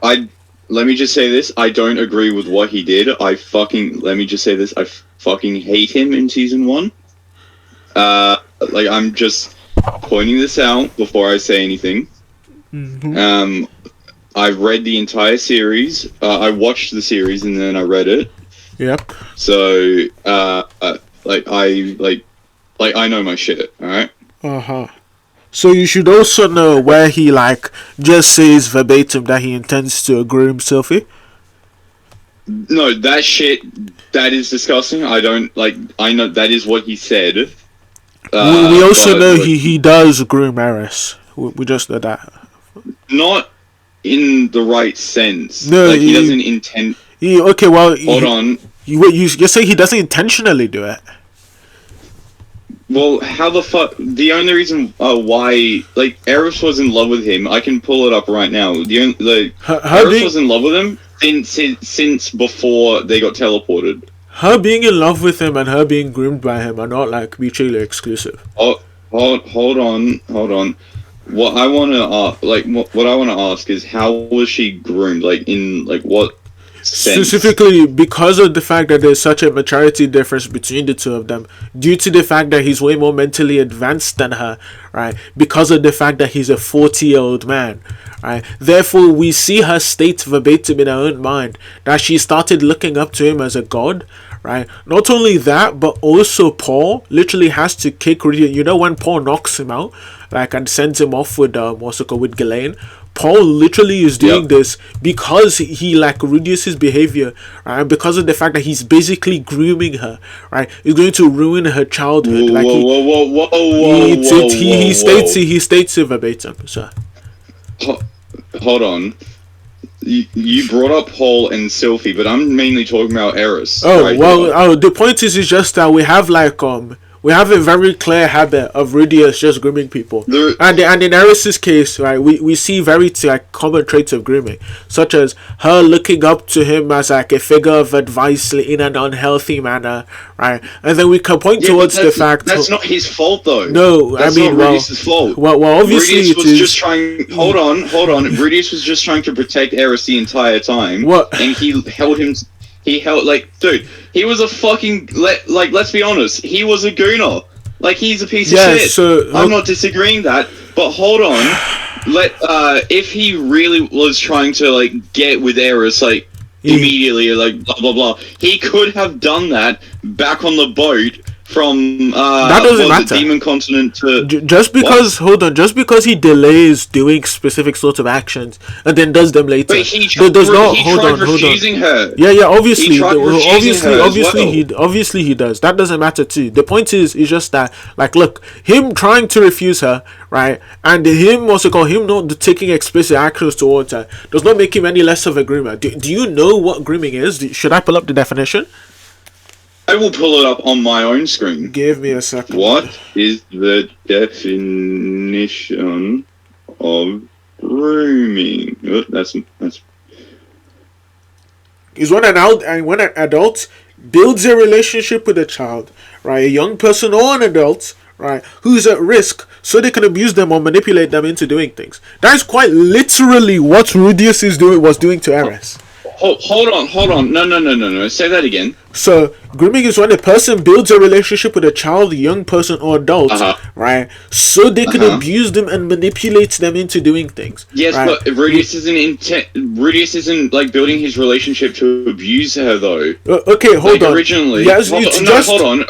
I let me just say this. I don't agree with what he did. Let me just say this. I fucking hate him in season 1. Like, I'm just pointing this out before I say anything. Mm-hmm. I've read the entire series. I watched the series and then I read it. Yep. So, I know my shit. All right. So you should also know where he just says verbatim that he intends to groom Sophie. No, that shit, that is disgusting. I know that is what he said. We also know he does groom Eris. We just know that. Not in the right sense. No, he doesn't intend. Hold on. You're saying he doesn't intentionally do it. Well, how the fuck? The only reason why, Eris was in love with him, I can pull it up right now. Eris was in love with him since before they got teleported. Her being in love with him and her being groomed by him are not mutually exclusive. Oh, hold on. What I want to ask is, how was she groomed? What sense? Specifically because of the fact that there's such a maturity difference between the two of them, due to the fact that he's way more mentally advanced than her, right? Because of the fact that he's a 40-year-old man, right? Therefore, we see her state verbatim in her own mind that she started looking up to him as a god, right? Not only that, but also Paul literally has to kick Rudy. You know, when Paul knocks him out, and sends him off with with Ghislaine, Paul literally is doing this because he reduces behavior, right? Because of the fact that he's basically grooming her, right? He's going to ruin her childhood. He states it verbatim, sir. Hold on. You brought up Paul and Sylphie, but I'm mainly talking about Eris. The point is just that we have we have a very clear habit of Rudius just grooming people. And in Eris's case, right, we see very common traits of grooming, such as her looking up to him as a figure of advice in an unhealthy manner, right? And then we can point towards the fact that's not his fault, though. No, that's not Rudius's fault. Well, obviously Rudius was just trying. Hold on. Rudius was just trying to protect Eris the entire time. What? And he held him. Dude, he was a fucking, let's be honest, he was a gooner. He's a piece of shit. So, I'm not disagreeing that, but hold on. If he really was trying to, get with Eris, immediately, blah, blah, blah, he could have done that back on the boat from, that doesn't matter. Demon Continent to... Just because he delays doing specific sorts of actions and then does them later. But he tried refusing her. Yeah, obviously he does. That doesn't matter too. The point is just that, look, him trying to refuse her, right, and him not taking explicit actions towards her does not make him any less of a groomer. Do you know what grooming is? Should I pull up the definition? I will pull it up on my own screen. Give me a second. What is the definition of grooming? That's is when an adult builds a relationship with a child, right? A young person or an adult, right, who's at risk, so they can abuse them or manipulate them into doing things. That is quite literally what Rudius was doing to Eris. Hold on. No. Say that again. So, grooming is when a person builds a relationship with a child, young person, or adult, right? So they can abuse them and manipulate them into doing things. Yes, right? But Rudius isn't building his relationship to abuse her, though. Okay, hold on. Originally, yes, hold on.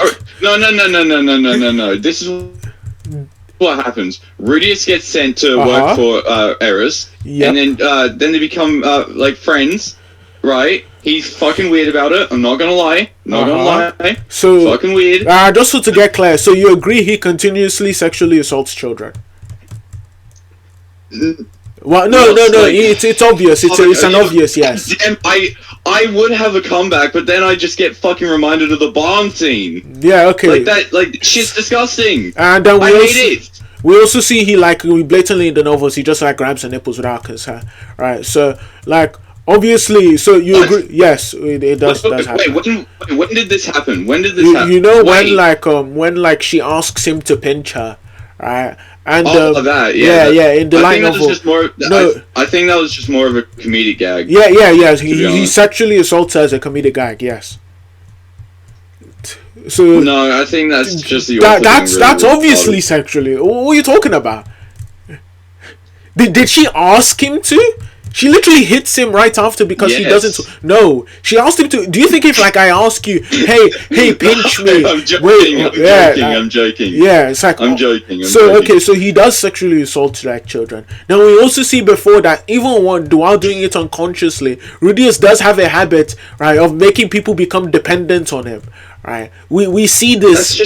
No. This is what happens. Rudius gets sent to work for Eris, and then they become friends. Right? He's fucking weird about it. I'm not gonna lie. So fucking weird. Just so to get clear, so you agree he continuously sexually assaults children? Well, no. It's obvious. It's an obvious yes. Damn, I would have a comeback, but then I just get fucking reminded of the barn scene. Yeah. Okay. Shit's disgusting. And then I hate it. We also see he blatantly in the novels he just grabs her nipples without consent. Right. So obviously, so you agree? Yes, it does happen. Wait, when did this happen? When did this happen? You know when she asks him to pinch her, right? And that, in the light novel. I think that was just more of a comedic gag. Yeah. He sexually assaults her as a comedic gag. Yes. So no, I think that's just the that's obviously sexually. What are you talking about? Did she ask him to? She literally hits him right after because he doesn't. No, she asked him to. Do you think if like I ask you, hey, pinch me? I'm joking. I'm joking. Yeah, it's like I'm joking. Okay, so he does sexually assault like children. Now we also see before that even while doing it unconsciously, Rudius does have a habit, right, of making people become dependent on him. Right, we see this.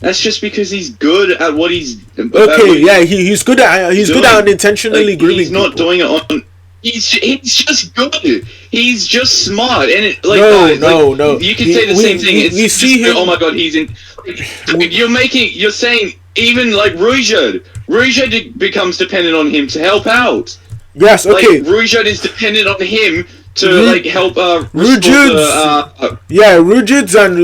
That's just because he's good at what he's. Okay, he's good at unintentionally grooming. He's not doing it on. He's just good. He's just smart, and no. You can say the same thing. We see him. Oh my god, he's in. You're saying even like Ruijerd becomes dependent on him to help out. Yes. Okay. Like, Ruijerd is dependent on him to help Ruijerd's and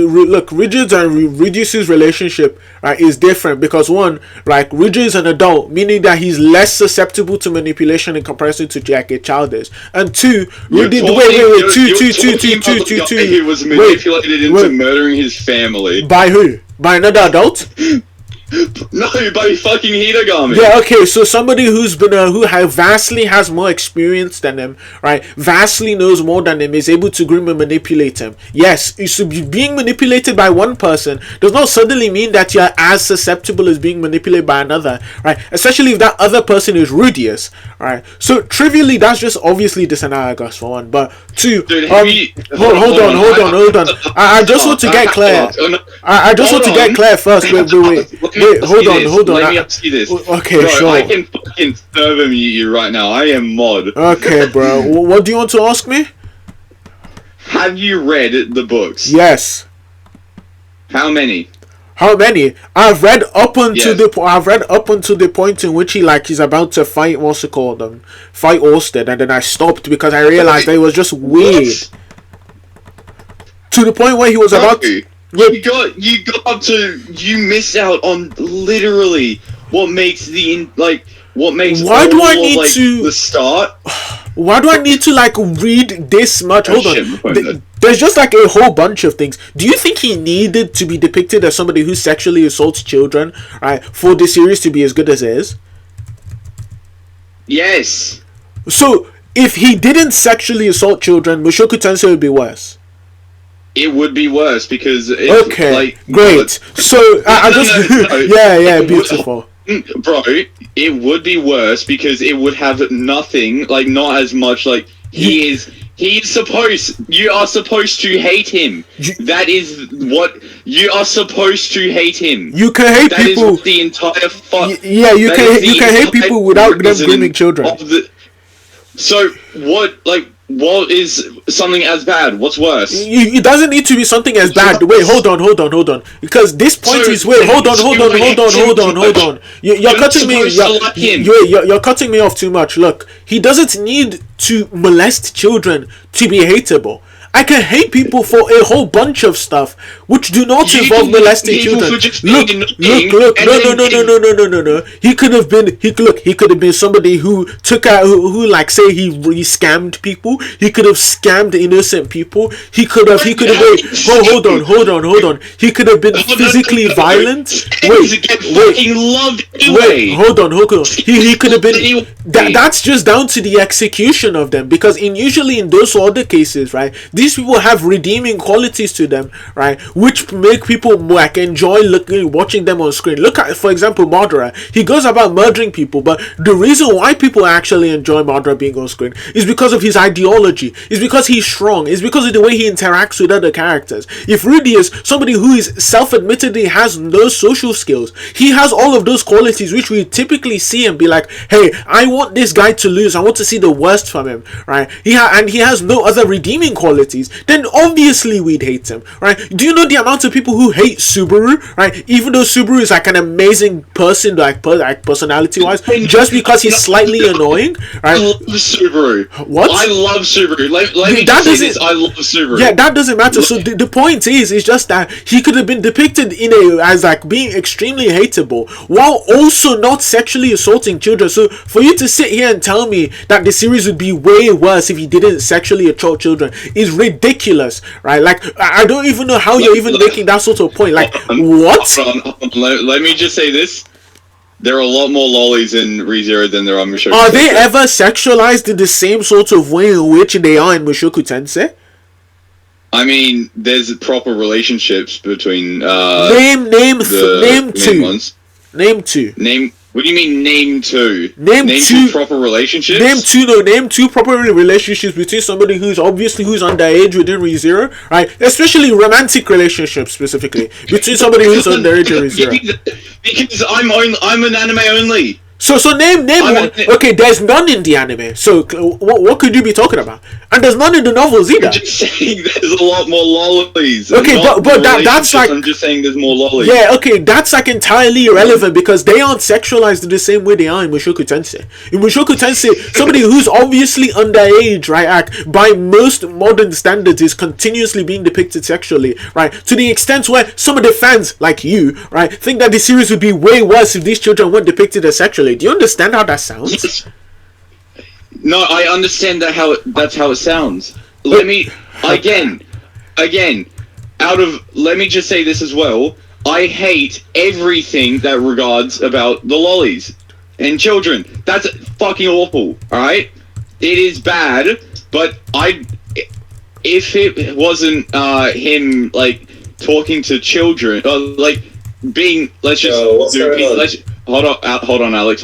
Rudius's relationship, right, is different because one, like Ruijerd is an adult, meaning that he's less susceptible to manipulation in comparison to like a child is, and two, He was manipulated into murdering his family. By who? By another adult? No, by fucking Hidagami. Yeah, okay, so somebody who's been vastly has more experience than him, right? Vastly knows more than him, is able to groom and manipulate him. Yes, being manipulated by one person does not suddenly mean that you're as susceptible as being manipulated by another, right? Especially if that other person is Rudius, right? So trivially, that's just obviously disanalogous for one, but two. Dude, hold on. I just want to get clear. I just want to get clear first. Wait, hold on. Let me ask you this. Okay, bro, sure. I can fucking server mute you right now. I am mod. Okay, bro. What do you want to ask me? Have you read the books? Yes. How many? I've read up until the point in which he's about to fight fight Orsted, and then I stopped because I realized that it was just weird. What? To the point where he was about to. You miss out on literally what makes the start. Why do I need to read this much? Hold on. There's just a whole bunch of things. Do you think he needed to be depicted as somebody who sexually assaults children, right, for the series to be as good as it is? Yes. So if he didn't sexually assault children, Mushoku Tensei would be worse. It would be worse because great. So I beautiful. Bro, it would be worse because it would have nothing, not as much, you are supposed to hate him. That is what, you are supposed to hate him. You can hate people. That is the entire you can hate people without them grooming children. So, what is something as bad? What's worse? It doesn't need to be something as bad. Wait, hold on. Because this point is hold on. You're cutting me. You're cutting me off too much. Look, he doesn't need to molest children to be hateable. I can hate people for a whole bunch of stuff which do not involve molesting children. Look. No. He could have been somebody who took out who say he scammed people. He could have scammed innocent people. He could have hold on. He could have been physically violent. Wait. Hold on. He could have been that's just down to the execution of them, because usually in those other cases, right, these people have redeeming qualities to them, right, which make people enjoy watching them on screen. Look at, for example, Madara. He goes about murdering people, but the reason why people actually enjoy Madara being on screen is because of his ideology. It's because he's strong. It's because of the way he interacts with other characters. If Rudy is somebody who is self-admittedly has no social skills, he has all of those qualities which we typically see and be like, hey, I want this guy to lose. I want to see the worst from him, right? He has no other redeeming qualities. qualities, then obviously we'd hate him, right? Do you know the amount of people who hate Subaru, right? Even though Subaru is like an amazing person, like personality wise, just because he's slightly annoying, right? I love Subaru. What? I love Subaru. Let me just say this. I love Subaru. Yeah, that doesn't matter. So the point is just that he could have been depicted as like being extremely hateable while also not sexually assaulting children. So for you to sit here and tell me that the series would be way worse if he didn't sexually assault children is ridiculous, right? Like, I don't even know how you're even making that sort of point. Like, what? Hold on. Let me just say this. There are a lot more lollies in ReZero than there are Mushoku Tensei. Are they ever sexualized in the same sort of way in which they are in Mushoku Tensei? I mean, there's proper relationships between name two. Ones. Name two. What do you mean name two? Name two proper relationships? Name two proper relationships between somebody who's underage within ReZero, right? Especially romantic relationships specifically. Between somebody who's underage in ReZero. Because I'm an anime only. So name one. Okay, there's none in the anime. So what could you be talking about? And there's none in the novels either. I'm just saying there's a lot more lollies. Okay, but that's like, I'm just saying there's more lollies. Yeah, okay, that's like entirely irrelevant because they aren't sexualized the same way they are in Mushoku Tensei. In Mushoku Tensei, somebody who's obviously underage, right, by most modern standards is continuously being depicted sexually, right? To the extent where some of the fans, like you, right, think that the series would be way worse if these children weren't depicted as sexually. Do you understand how that sounds? No, I understand that's how it sounds. Let me again. Let me just say this as well. I hate everything that regards about the lollies and children. That's fucking awful. All right, it is bad, but if it wasn't him like talking to children, like being, let's just hold on, Alex.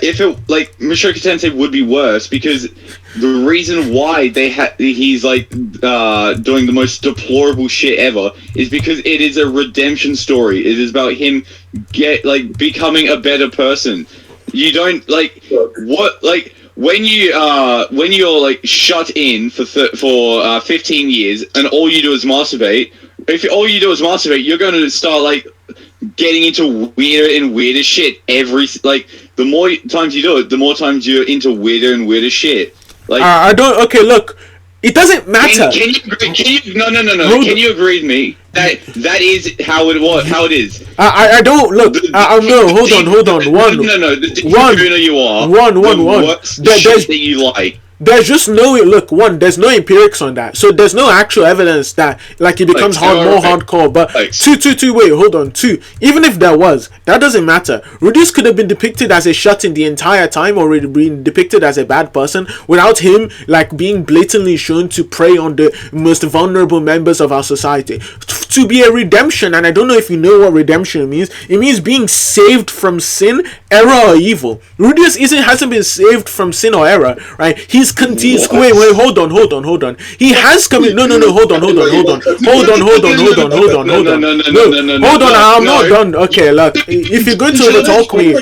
If it like Mushoku Tensei would be worse because the reason why he's like doing the most deplorable shit ever is because it is a redemption story. It is about him becoming a better person. You don't when you're like shut in for 15 years and all you do is masturbate. If all you do is masturbate, you're going to start like getting into weirder and weirder shit the more times you do it, the more times you're into weirder and weirder shit. Like I don't. Okay, look, it doesn't matter. Can you agree? No. Can you agree with me that is how it is? I don't look. No. Hold on. There's that you like. There's just there's no empirics on that. So there's no actual evidence that like it becomes more hardcore. But wait, hold on. Even if there was, that doesn't matter. Rudius could have been depicted as a shut-in the entire time or been depicted as a bad person without him like being blatantly shown to prey on the most vulnerable members of our society. To be a redemption, and I don't know if you know what redemption means, it means being saved from sin, error, or evil. Rudius hasn't been saved from sin or error, right? He's wait, hold on. He has come in. No, hold on. I'm not done. Okay, look. If you're going to overtalk me,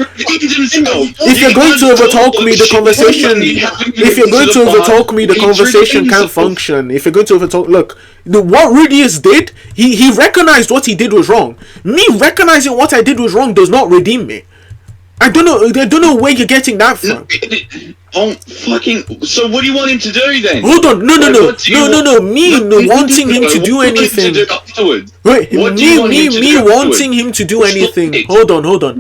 the conversation can't function. If you're going to overtalk, look. What Rudius did, he recognized what he did was wrong. Me recognizing what I did was wrong does not redeem me. I don't know where you're getting that from. So what do you want him to do then? Hold on, no. Me wanting him to do anything. Wait, me wanting him to do anything. Hold on.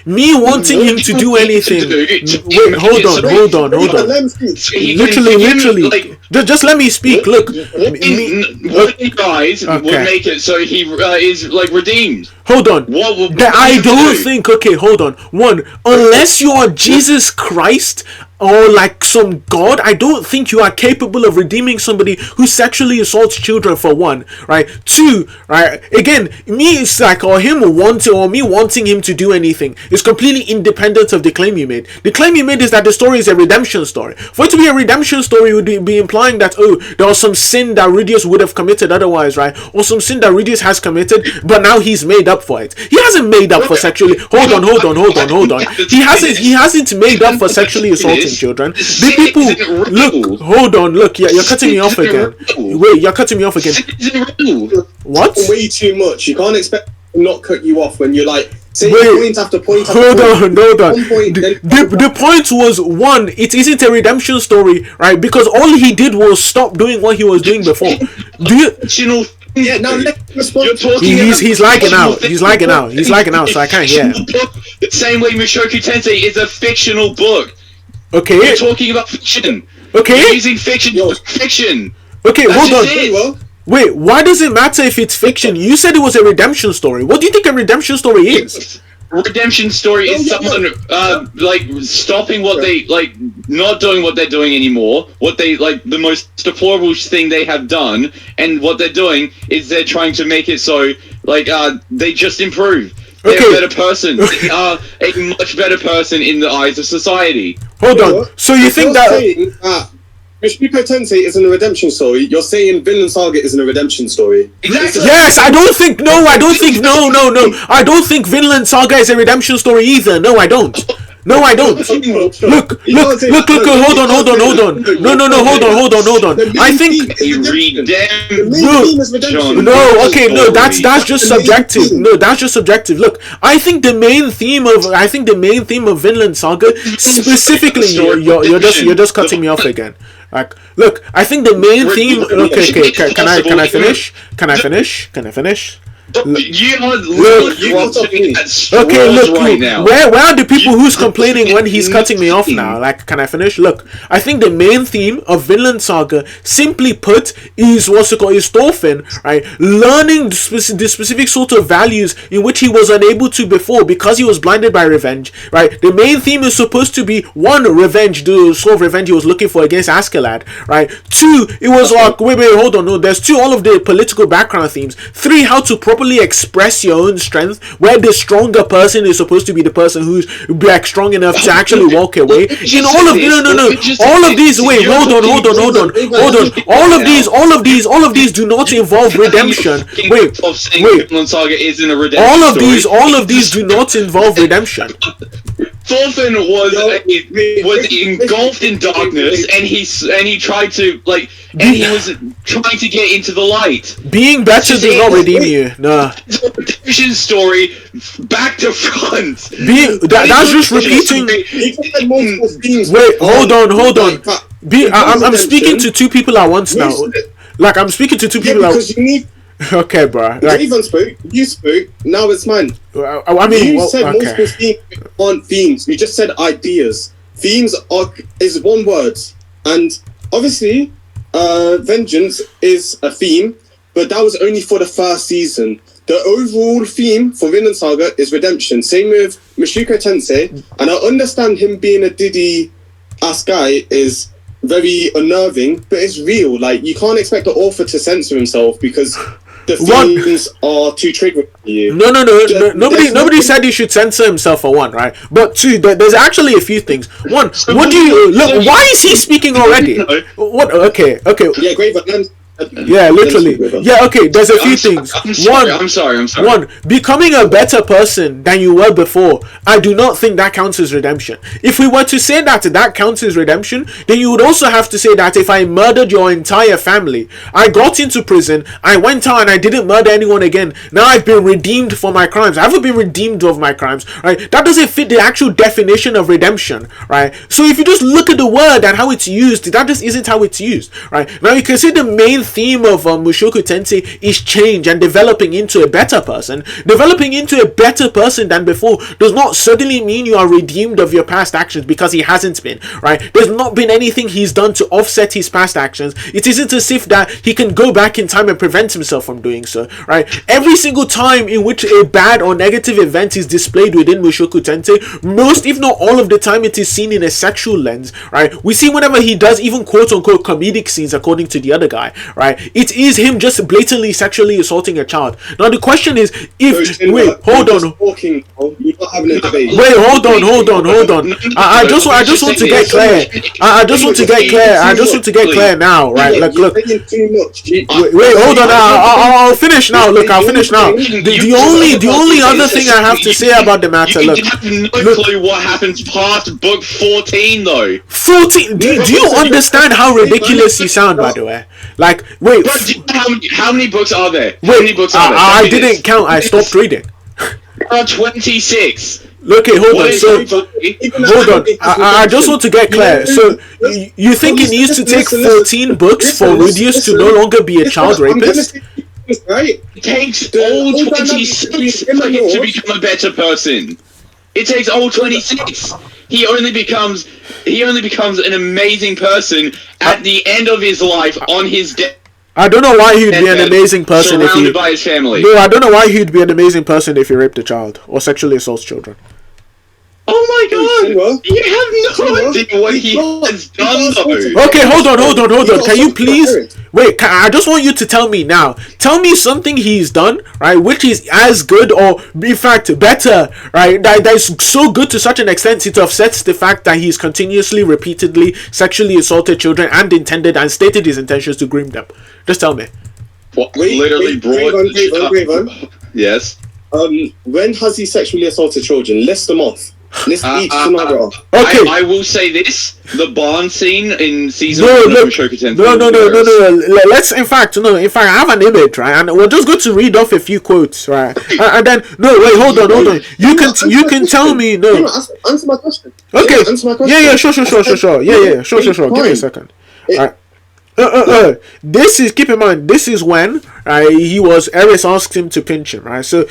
Me wanting him to do anything. Wait, hold on. Literally. Just let me speak. Look, guys would make it so he is like redeemed. Hold on. I don't think. Okay, hold on. One, unless you are Jesus Christ or like some god, I don't think you are capable of redeeming somebody who sexually assaults children, for one, right? Two, right? Again, me wanting him to do anything is completely independent of the claim you made. The claim you made is that the story is a redemption story. For it to be a redemption story would be implying that there was some sin that Rudius would have committed otherwise, right? Or some sin that Rudius has committed, but now he's made up for it. He hasn't made up for sexually. Hold on. He hasn't made up for sexually assaulting children. The people look. Hold on. Look. Yeah, you're cutting me off again. Wait, you're cutting me off again. What? Way too much. You can't expect to not cut you off when you're like. Wait, point after point after hold point. on. The point was, one, it isn't a redemption story, right? Because all he did was stop doing what he was doing before. Do you? Yeah, now let's respond. He's lagging out. He's lagging out, so I can't hear. The same way Mushoku Tensei is a fictional book. Okay. We're talking about fiction. Okay. We're using fiction for fiction. Okay, That's hold on. it. Wait, why does it matter if it's fiction? You said it was a redemption story. What do you think a redemption story is? A redemption story is someone like stopping what they like, not doing what they're doing anymore. What they like, the most deplorable thing they have done, and what they're doing is they're trying to make it so like they just improve. They're a better person. They are a much better person in the eyes of society. Hold on. So you think that Mushoku Tensei isn't a redemption story. You're saying Vinland Saga isn't a redemption story. Exactly. Yes, I don't think I don't think Vinland Saga is a redemption story either. No, I don't. Look, hold on. I think that's just subjective. No, that's just subjective. Look, I think the main theme of Vinland Saga specifically. You're just cutting me off again. Like, look, I think the main theme. Okay. Can I finish? You are okay, look, right now. Where are the people who's complaining when he's cutting me off now? Like, can I finish? Look, I think the main theme of Vinland Saga, simply put, is is Thorfinn, right? Learning the specific sort of values in which he was unable to before because he was blinded by revenge, right? The main theme is supposed to be, one, revenge, the sort of revenge he was looking for against Askeladd, right? Two, it was like, wait, hold on, no, there's two, all of the political background themes. Three, how to properly express your own strength, where the stronger person is supposed to be the person who's like strong enough to actually walk away. In all of all of these, wait, hold on. All of these do not involve redemption. Wait. All of these do not involve redemption. Thorfinn was engulfed in darkness, and he tried to he was trying to get into the light. Being better does not redeem you. No. Redemption story, back to front. That's just repeating. Wait, hold on. I'm speaking to two people at once now. Like, I'm speaking to two people at once. Okay, bro. Raven spoke. You spoke. Now it's mine. I mean, you said multiple themes aren't themes. You just said ideas. Themes is one word, and obviously, vengeance is a theme, but that was only for the first season. The overall theme for Vinland Saga is redemption. Same with Mushoku Tensei, and I understand him being a diddy-ass guy is very unnerving, but it's real. Like, you can't expect the author to censor himself because the themes are too triggering for you. No. Nobody said he should censor himself for one, right? But two, there's actually a few things. One, what do you look? Why is he speaking already? What? Okay. Yeah, great, but yeah, literally. Yeah, okay, there's a few things. I'm sorry. One, becoming a better person than you were before, I do not think that counts as redemption. If we were to say that counts as redemption, then you would also have to say that if I murdered your entire family, I got into prison, I went out and I didn't murder anyone again, now I've been redeemed for my crimes. I haven't been redeemed of my crimes, right? That doesn't fit the actual definition of redemption, right? So if you just look at the word and how it's used, that just isn't how it's used, right? Now you can see the main theme of Mushoku Tensei is change and developing into a better person. Developing into a better person than before does not suddenly mean you are redeemed of your past actions, because he hasn't been, right? There's not been anything he's done to offset his past actions. It isn't as if that he can go back in time and prevent himself from doing so, right? Every single time in which a bad or negative event is displayed within Mushoku Tensei, most if not all of the time it is seen in a sexual lens, right? We see whenever he does even quote unquote comedic scenes, according to the other guy, right? It is him just blatantly sexually assaulting a child. Now the question is, if wait, hold on. Talking, you're not having a debate. Wait, hold on. I just want to get clear. I just want to get clear now, right? Like, look. Wait, hold on. I'll finish now. Look, I'll finish now. The only other thing I have to say about the matter, look. You have no clue what happens past book 14, though. 14? Do you understand how ridiculous you sound, by the way? Like, wait. Bro, how many books are there? I didn't count. I stopped reading. There are 26. Okay, hold on. I just want to get clear. So, you think it needs to take 14 books for Rudius to no longer be a child rapist? Right? It takes all 26 for him to become a better person. It takes all 26. He only becomes an amazing person at the end of his life on his death. I don't know why he'd be an amazing person if he... surrounded by his family. No, I don't know why he'd be an amazing person if he raped a child or sexually assaults children. Oh my god! You have no idea what he has done, though. Okay, hold on. Can you please... Wait, I just want you to tell me now. Tell me something he's done, right, which is as good or, in fact, better, right, that is so good to such an extent it offsets the fact that he's continuously, repeatedly sexually assaulted children and intended and stated his intentions to groom them. Just tell me. What? Literally brought... Yes? When has he sexually assaulted children? List them off. List each scenario. Okay. I will say this: the barn scene in season 1 of Mushoku Tensei. No. Let's in fact, I have an image, right, and we're just going to read off a few quotes, right, and then hold on. You can tell me no. Answer my question. Okay. Answer my question. Yeah. Sure. Sure. Give me a second. Alright. This is, keep in mind, this is when Eris asked him to pinch him, right? So,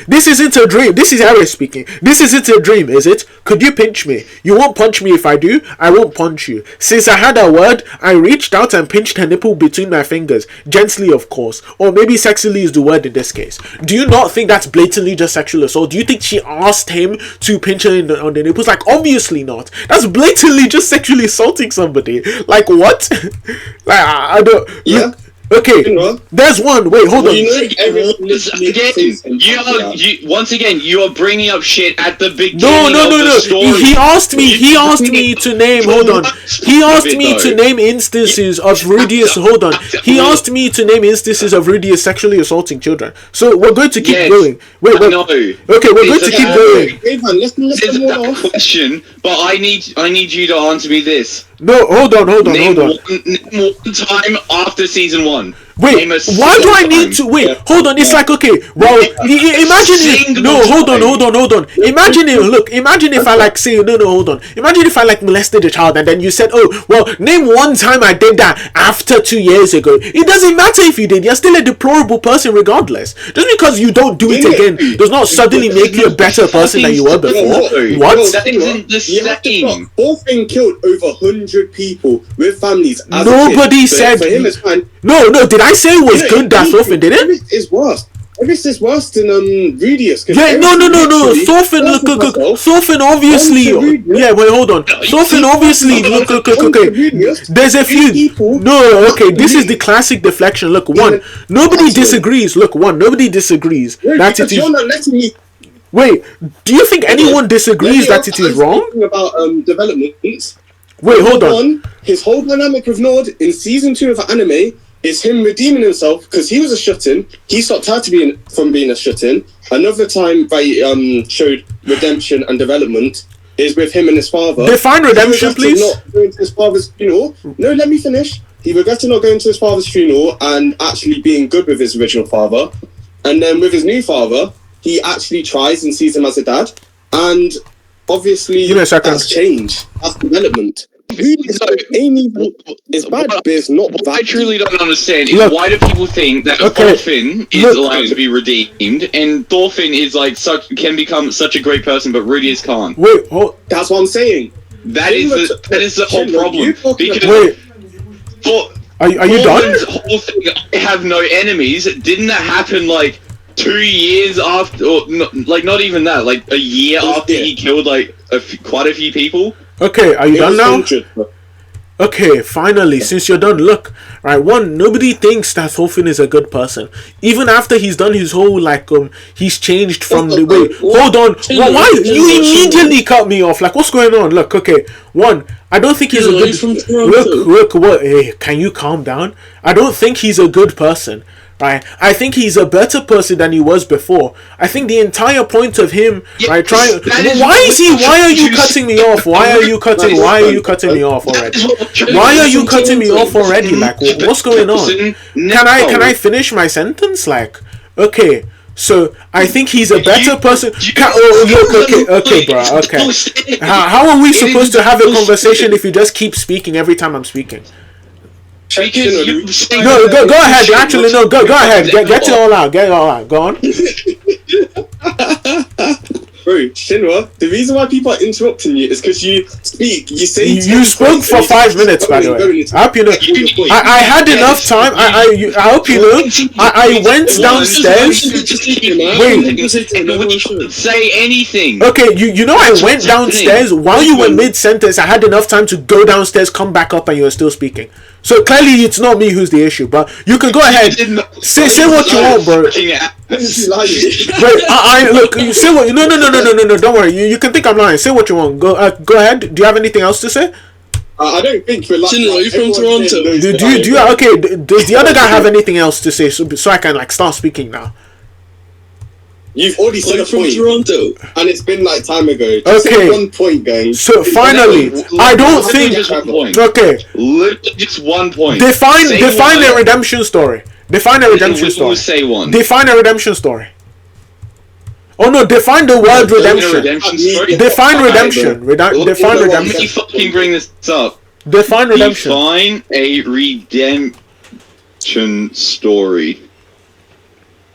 this isn't a dream. This is Eris speaking. This isn't a dream, is it? Could you pinch me? You won't punch me if I do. I won't punch you. Since I had a word, I reached out and pinched her nipple between my fingers. Gently, of course. Or maybe sexily is the word in this case. Do you not think that's blatantly just sexual assault? Do you think she asked him to pinch her on the nipples? Like, obviously not. That's blatantly just sexually assaulting somebody. Like, what? I don't... Yeah. Look, okay, there's one. Wait, hold on. Once again, you are bringing up shit at the beginning. No. Story. He asked me to name. Hold on. He asked me to name instances of Rudius. Hold on. He asked me to name instances of Rudius sexually assaulting children. So we're going to keep going. Wait. No. Okay, we're going to keep going. This is a question, but I need you to answer me this. No, hold on. Name one time after season 1. Wait, why do I need to wait? Hold on, it's like, okay, well, imagine it. No, hold on. Imagine if I like say hold on. Imagine if I like molested a child and then you said, oh, well, name one time I did that after 2 years ago. It doesn't matter if you did. You're still a deplorable person regardless. Just because you don't do it again does not suddenly make you a better person than you were before. What? That isn't the same. Thorfinn killed over 100 people with families. Nobody said. For him, it's fine. No, did I say it was good that Thorfinn did it? It's worse. Eris is worse than Rudius. Yeah, no. Thorfinn obviously. Yeah, wait, hold on. Thorfinn obviously. Look. Okay. There's a few. No, okay. This is the classic deflection. Look, nobody disagrees. Nobody disagrees that it is. Wait, do you think anyone disagrees that it is wrong? About developments. Wait, hold on. His whole dynamic with Nord in season 2 of anime is him redeeming himself because he was a shut-in. He stopped her from being a shut-in. Another time they showed redemption and development is with him and his father. Define redemption, please. Not going to his father's funeral. No, let me finish. He regretted not going to his father's funeral and actually being good with his original father. And then with his new father, he actually tries and sees him as a dad. And obviously, that's change. That's development. It's bad, but it's not what I truly don't understand is why do people think that Thorfinn is allowed to be redeemed and Thorfinn is like can become such a great person, but Rudius can't? Wait, that's what I'm saying. That is the whole problem. Because are you done? Whole thing, I have no enemies. Didn't that happen like 2 years after, or not even that, like a year after he killed like quite a few people? Okay, are you done now? Okay, finally, since you're done, look, right, one, nobody thinks that Thorfinn is a good person. Even after he's done his whole, like, he's changed from the way, hold on, why, you immediately cut me off, like, what's going on? Look, okay, one, I don't think he's a good, look, what, hey, can you calm down? I don't think he's a good person. Right, I think he's a better person than he was before. I think the entire point of him, right, trying. Why are you cutting me off? Why are you cutting me off already? Why are you cutting me off already? Like, what's going on? Can I finish my sentence? Like, okay. So I think he's a better person. Okay, bro. Okay. How are we supposed to have a conversation if you just keep speaking every time I'm speaking? No, go ahead. Actually, no, go ahead. Get it all out. Get it all out. Go on. Bro, Shinra, the reason why people are interrupting you is because you speak. You say you spoke for 5 minutes, by the way. I hope you know. I had enough time. I hope you know. I went downstairs. Wait, say anything. Okay, you know I went downstairs while you were mid-sentence. I had enough time to go downstairs, come back up, and you were still speaking. So clearly it's not me who's the issue, but you can go ahead. Say what you want, bro. Wait, I look. You say what? No. Don't worry. You can think I'm lying. Say what you want. Go ahead. Do you have anything else to say? I don't think we're lying. Are you from Toronto? Do you? Okay. Does the other guy have anything else to say? So I can like start speaking now. You've already said a from point, Toronto, and it's been like time ago. Just okay. 1 point, guys. So finally, I don't think. Okay. Just 1 point. Define a redemption story. Define a redemption story. Say one. Define a redemption story. Oh no! Define the word redemption. Define redemption. Define redemption. Let me fucking bring this up. Define redemption. Define a redemption story.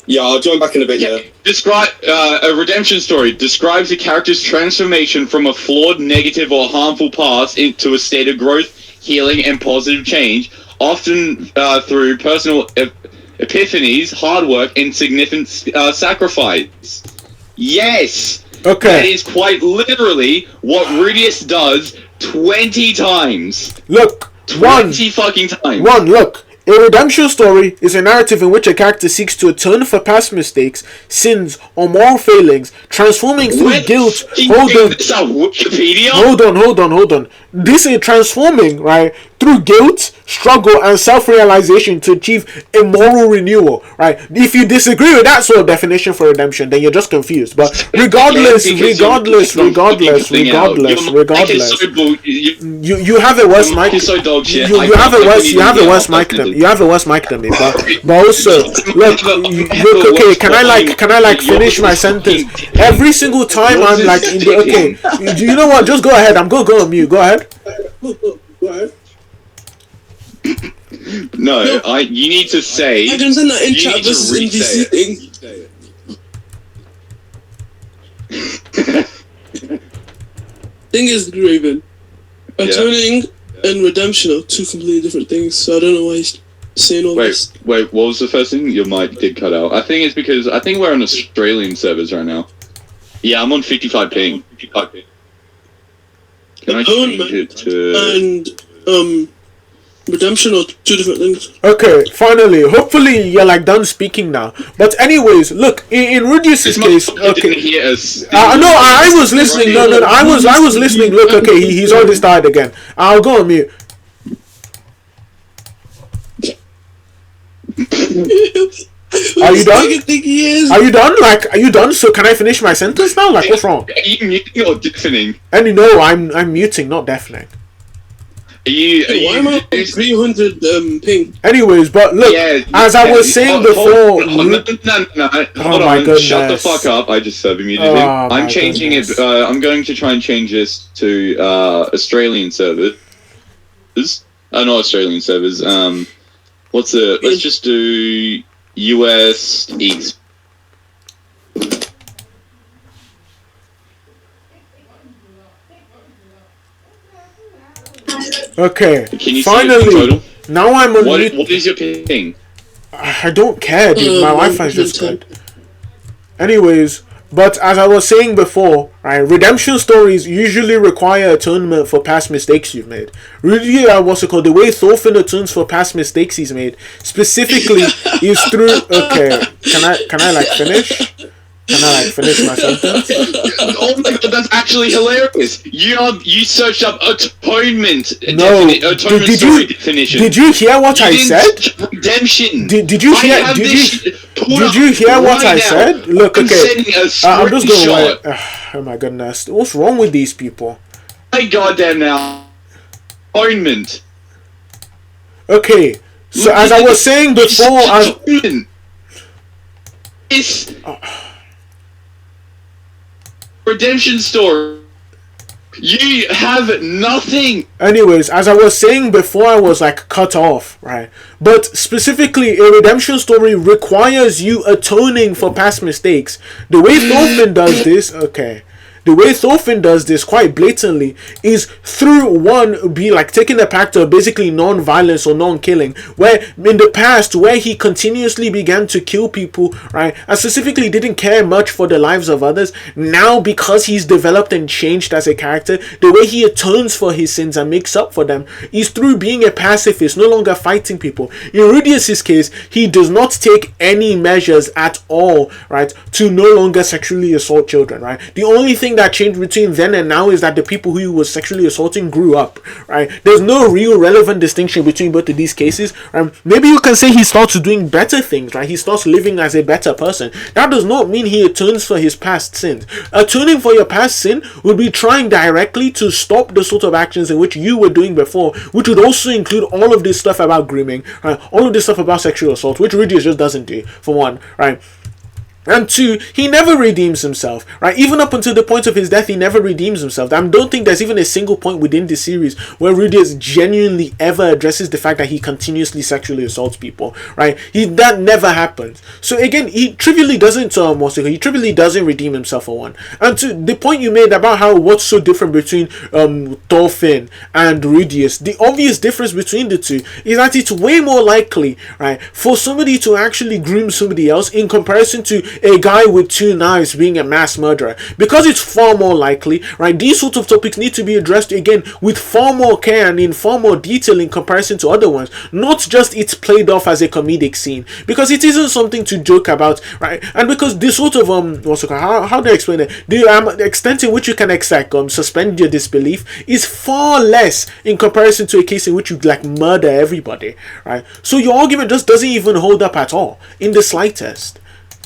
Yeah, I'll join back in a bit. Yeah. Describe a redemption story describes a character's transformation from a flawed, negative, or harmful past into a state of growth, healing, and positive change, often through personal epiphanies, hard work, and significant sacrifice. Yes. Okay. That is quite literally what Rudius does 20 times. Look. 20 fucking times. Look. A redemption story is a narrative in which a character seeks to atone for past mistakes, sins, or moral failings, transforming through guilt. Hold on. This is transforming, right, through guilt, struggle, and self-realization to achieve a moral renewal, right? If you disagree with that sort of definition for redemption, then you're just confused. But regardless, you have a worse mic. You have a worse mic than me. But also, look, okay. Can I finish my sentence? Every single time I'm like, okay, you know what? Just go ahead. I'm gonna go on mute. Go ahead. Go ahead. No, you need to say. I can send that in chat versus NPC thing. Thing is, Raven, atoning and redemption are two completely different things, so I don't know why he's saying all this. Wait, what was the first thing? Your mic did cut out. I think it's because we're on Australian servers right now. Yeah, I'm on 55 ping. Can I change it to... And, redemption are two different things. Okay, finally, hopefully you're like done speaking now. But anyways, look, in Rudius's case, okay. No, I was listening. No, I was listening. Look, okay, he's already started again. I'll go on mute. Are you done? Are you done? Like, are you done? So can I finish my sentence now? Like, what's wrong? Are you muting or deafening? And no, I'm muting, not deafening. Why am I 300 ping? Anyways, but look, as I was saying before... No. Hold on, goodness. Shut the fuck up. I just muted him. I'm changing it. I'm going to try and change this to Australian servers. Not Australian servers. Let's just do US East. Okay, can you finally, now I'm on mute. What is your ping? I don't care, dude. My Wi-Fi is just good. Anyways, But as I was saying before, right, redemption stories usually require atonement for past mistakes you've made. Really, what's it called? The way Thorfinn atones for past mistakes he's made, specifically, is through. Okay, can I like finish? Can I like finish my sentence? Oh my god, that's actually hilarious. You searched up atonement. No, Atonement story definition. Did you hear what I said? Redemption. Did you hear? Did you hear what I said? Look, okay. I'm just going. Oh my goodness, what's wrong with these people? My goddamn now. Atonement. Okay, so as I was saying before, It's redemption story. You have nothing. Anyways, as I was saying before, I was like cut off, right? But specifically, a redemption story requires you atoning for past mistakes. The way Thorfinn does this, okay. The way Thorfinn does this quite blatantly is through taking the pact of basically non-violence or non-killing, where in the past where he continuously began to kill people, right, and specifically didn't care much for the lives of others. Now, because he's developed and changed as a character, the way he atones for his sins and makes up for them is through being a pacifist, no longer fighting people. In Rudius's case, he does not take any measures at all, right, to no longer sexually assault children, right? The only thing that changed between then and now is that the people who he was sexually assaulting grew up, right? There's no real relevant distinction between both of these cases. Maybe you can say he starts doing better things, right? He starts living as a better person. That does not mean he atones for his past sins. Atoning for your past sin would be trying directly to stop the sort of actions in which you were doing before, which would also include all of this stuff about grooming, right? All of this stuff about sexual assault, which Rudius just doesn't do, for one, right? And two, he never redeems himself, right? Even up until the point of his death, he never redeems himself. I don't think there's even a single point within the series where Rudius genuinely ever addresses the fact that he continuously sexually assaults people, right? That never happens. So again, he trivially doesn't redeem himself, for one. And to the point you made about what's so different between Thorfinn and Rudius, the obvious difference between the two is that it's way more likely, right, for somebody to actually groom somebody else in comparison to a guy with 2 knives being a mass murderer. Because it's far more likely, right, these sorts of topics need to be addressed again with far more care and in far more detail in comparison to other ones. Not just it's played off as a comedic scene, because it isn't something to joke about, right? And because this sort of how do I explain it? The extent in which you can suspend your disbelief is far less in comparison to a case in which you like murder everybody, right? So your argument just doesn't even hold up at all in the slightest.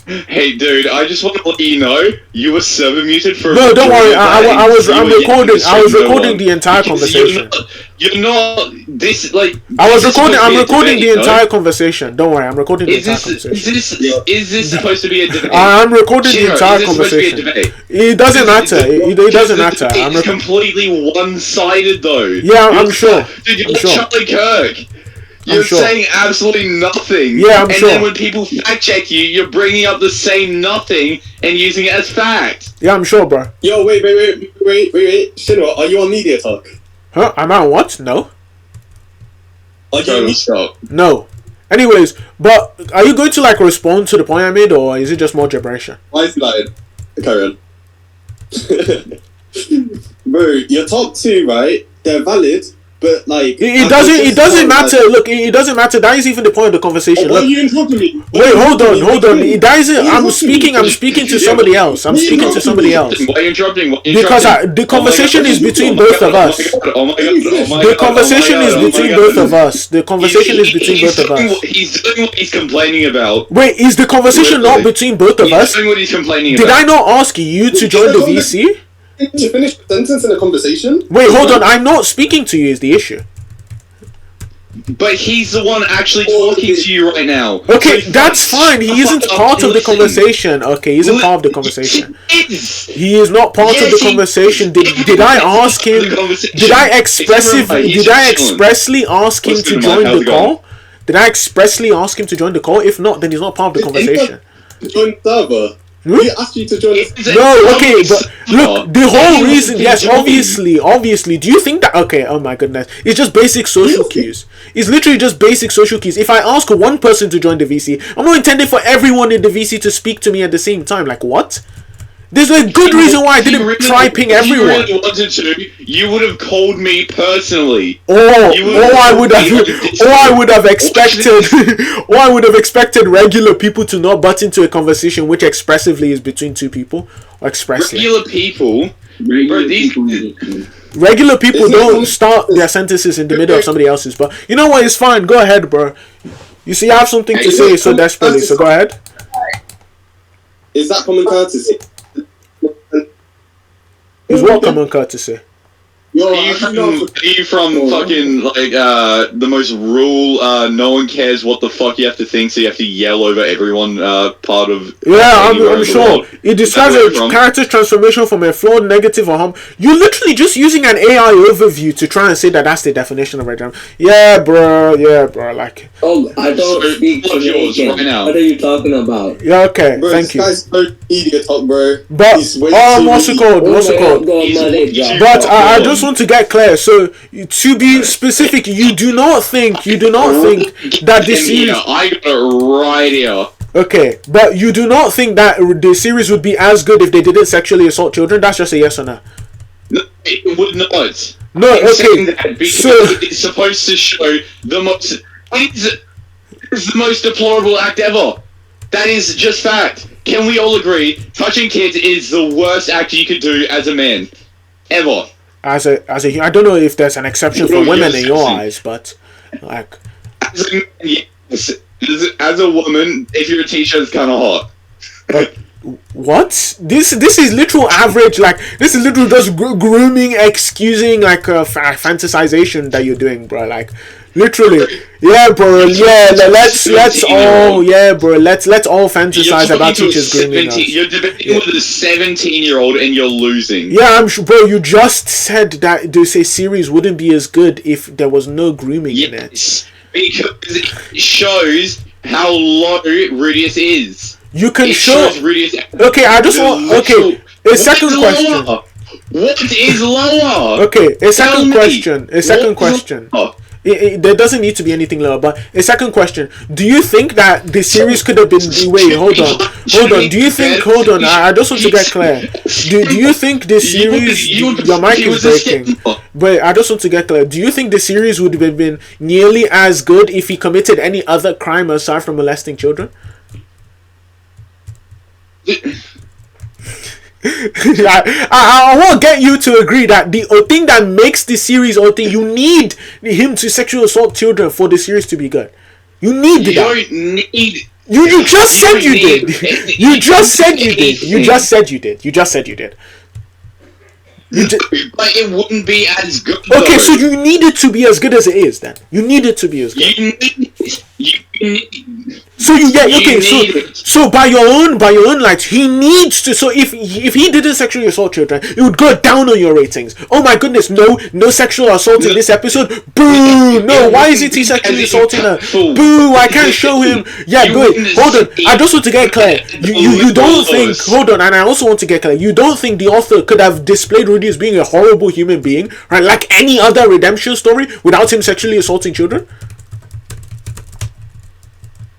Hey, dude! I just want to let you know you were server muted for. No, don't worry. I'm recording. I was recording the entire conversation. You're not this like. I'm recording the entire conversation. Don't worry. I'm recording the entire conversation. Is this supposed to be a debate? I'm recording the entire conversation. It doesn't matter. It doesn't matter. It's completely one-sided, though. Yeah, I'm sure. Dude, you're Charlie Kirk. You're saying absolutely nothing. Yeah, I'm sure. And then when people fact check you, you're bringing up the same nothing and using it as fact. Yeah, I'm sure, bro. Yo, wait. Shinra, are you on Media Talk? Huh? I'm on what? No. Are you on Media Talk? No. Anyways, but are you going to like respond to the point I made, or is it just more gibberish? Why is it like... Carry on. Bro, your top 2, right? They're valid. But like it doesn't matter. Like, look, it doesn't matter. That is even the point of the conversation. Why are you interrupting me? Wait, hold on. That isn't. I'm speaking to somebody else. Why are you interrupting? Because the conversation is between both of us. The conversation is between both of us. The conversation is between both of us. He's doing what he's complaining about. Wait, is the conversation not between both of us? He's doing what he's complaining about. Did I not ask you to join the VC? Did you finish the sentence in a conversation? Wait, hold on. I'm not speaking to you is the issue. But he's the one actually talking to you right now. Okay, so that's fine. He isn't part of the conversation. Okay, he isn't part of the conversation. He is not part of the conversation. Did I ask him? Did I expressly ask him to join the call? Did I expressly ask him to join the call? If not, then he's not part of the conversation. Join server. We asked you to join us. No, okay, but look, the whole reason, yes, obviously, do you think that, okay, oh my goodness, it's just basic social cues. It's literally just basic social cues. If I ask one person to join the VC, I'm not intending for everyone in the VC to speak to me at the same time. Like, what? There's a good reason why I didn't try ping everyone. If you really wanted to, you would have called me personally. I would have expected regular people to not butt into a conversation which expressively is between two people. Or expressly. Regular people? Regular people don't start their sentences in the middle of somebody else's. But you know what? It's fine. Go ahead, bro. You see, I have something to say so desperately. So go ahead. Is that common courtesy? Is what common courtesy? Are you from fucking like the most rural no one cares what the fuck you have to think, so you have to yell over everyone part of I'm sure it describes a character's transformation from a flawed, negative, or harm. You're literally just using an AI overview to try and say that that's the definition of a yeah bro, like I don't speak Jamaican right now. What are you talking about? Yeah, okay, bro, thank you. This guy's so idiot talk, bro. But what's it called? But I just want to get clear. So to be specific, you do not think that this series. I got it right here. Okay, but you do not think that the series would be as good if they didn't sexually assault children? That's just a yes or no. No, it would not. No, okay. So it's supposed to show the most. It's the most deplorable act ever. That is just fact. Can we all agree? Touching kids is the worst act you could do as a man, ever. As a, I don't know if there's an exception for women in your eyes, but like, as a woman, if you're a teacher, it's kind of hot. What? This is literal average. Like, this is literal just grooming, excusing like fantasization that you're doing, bro. Like, literally, yeah, bro. Yeah, let's all fantasize about teachers grooming us. You're debating with a 17-year-old and you're losing. Yeah, I'm sure, bro. You just said that this series wouldn't be as good if there was no grooming in it. Because it shows how low Rudius is. You can show. Okay, I just want. Okay, a second question. What is lower? Okay, a second question. A second question. There doesn't need to be anything lower, but a second question. Do you think that the series could have been... Wait, hold on. Do you think... Hold on, I just want to get clear. Do you think the series... Your mic is breaking. But I just want to get clear. Do you think the series would have been nearly as good if he committed any other crime aside from molesting children? I won't get you to agree that the thing that makes the series you need him to sexually assault children for the series to be good. You need that. You just said you did. You just said you did. You just said you did. You just said you did. But it wouldn't be as good. Okay, though. So you need it to be as good as it is. Then you need it to be as good. So by your own lights, he needs to. So if he didn't sexually assault children, it would go down on your ratings. Oh my goodness, no sexual assault in this episode. Boo! No, why is he sexually assaulting her? Boo! I can't show him. Yeah, good. Hold on. I just want to get clear. You don't think? Hold on, and I also want to get clear. You don't think the author could have displayed Rudy as being a horrible human being, right? Like any other redemption story, without him sexually assaulting children?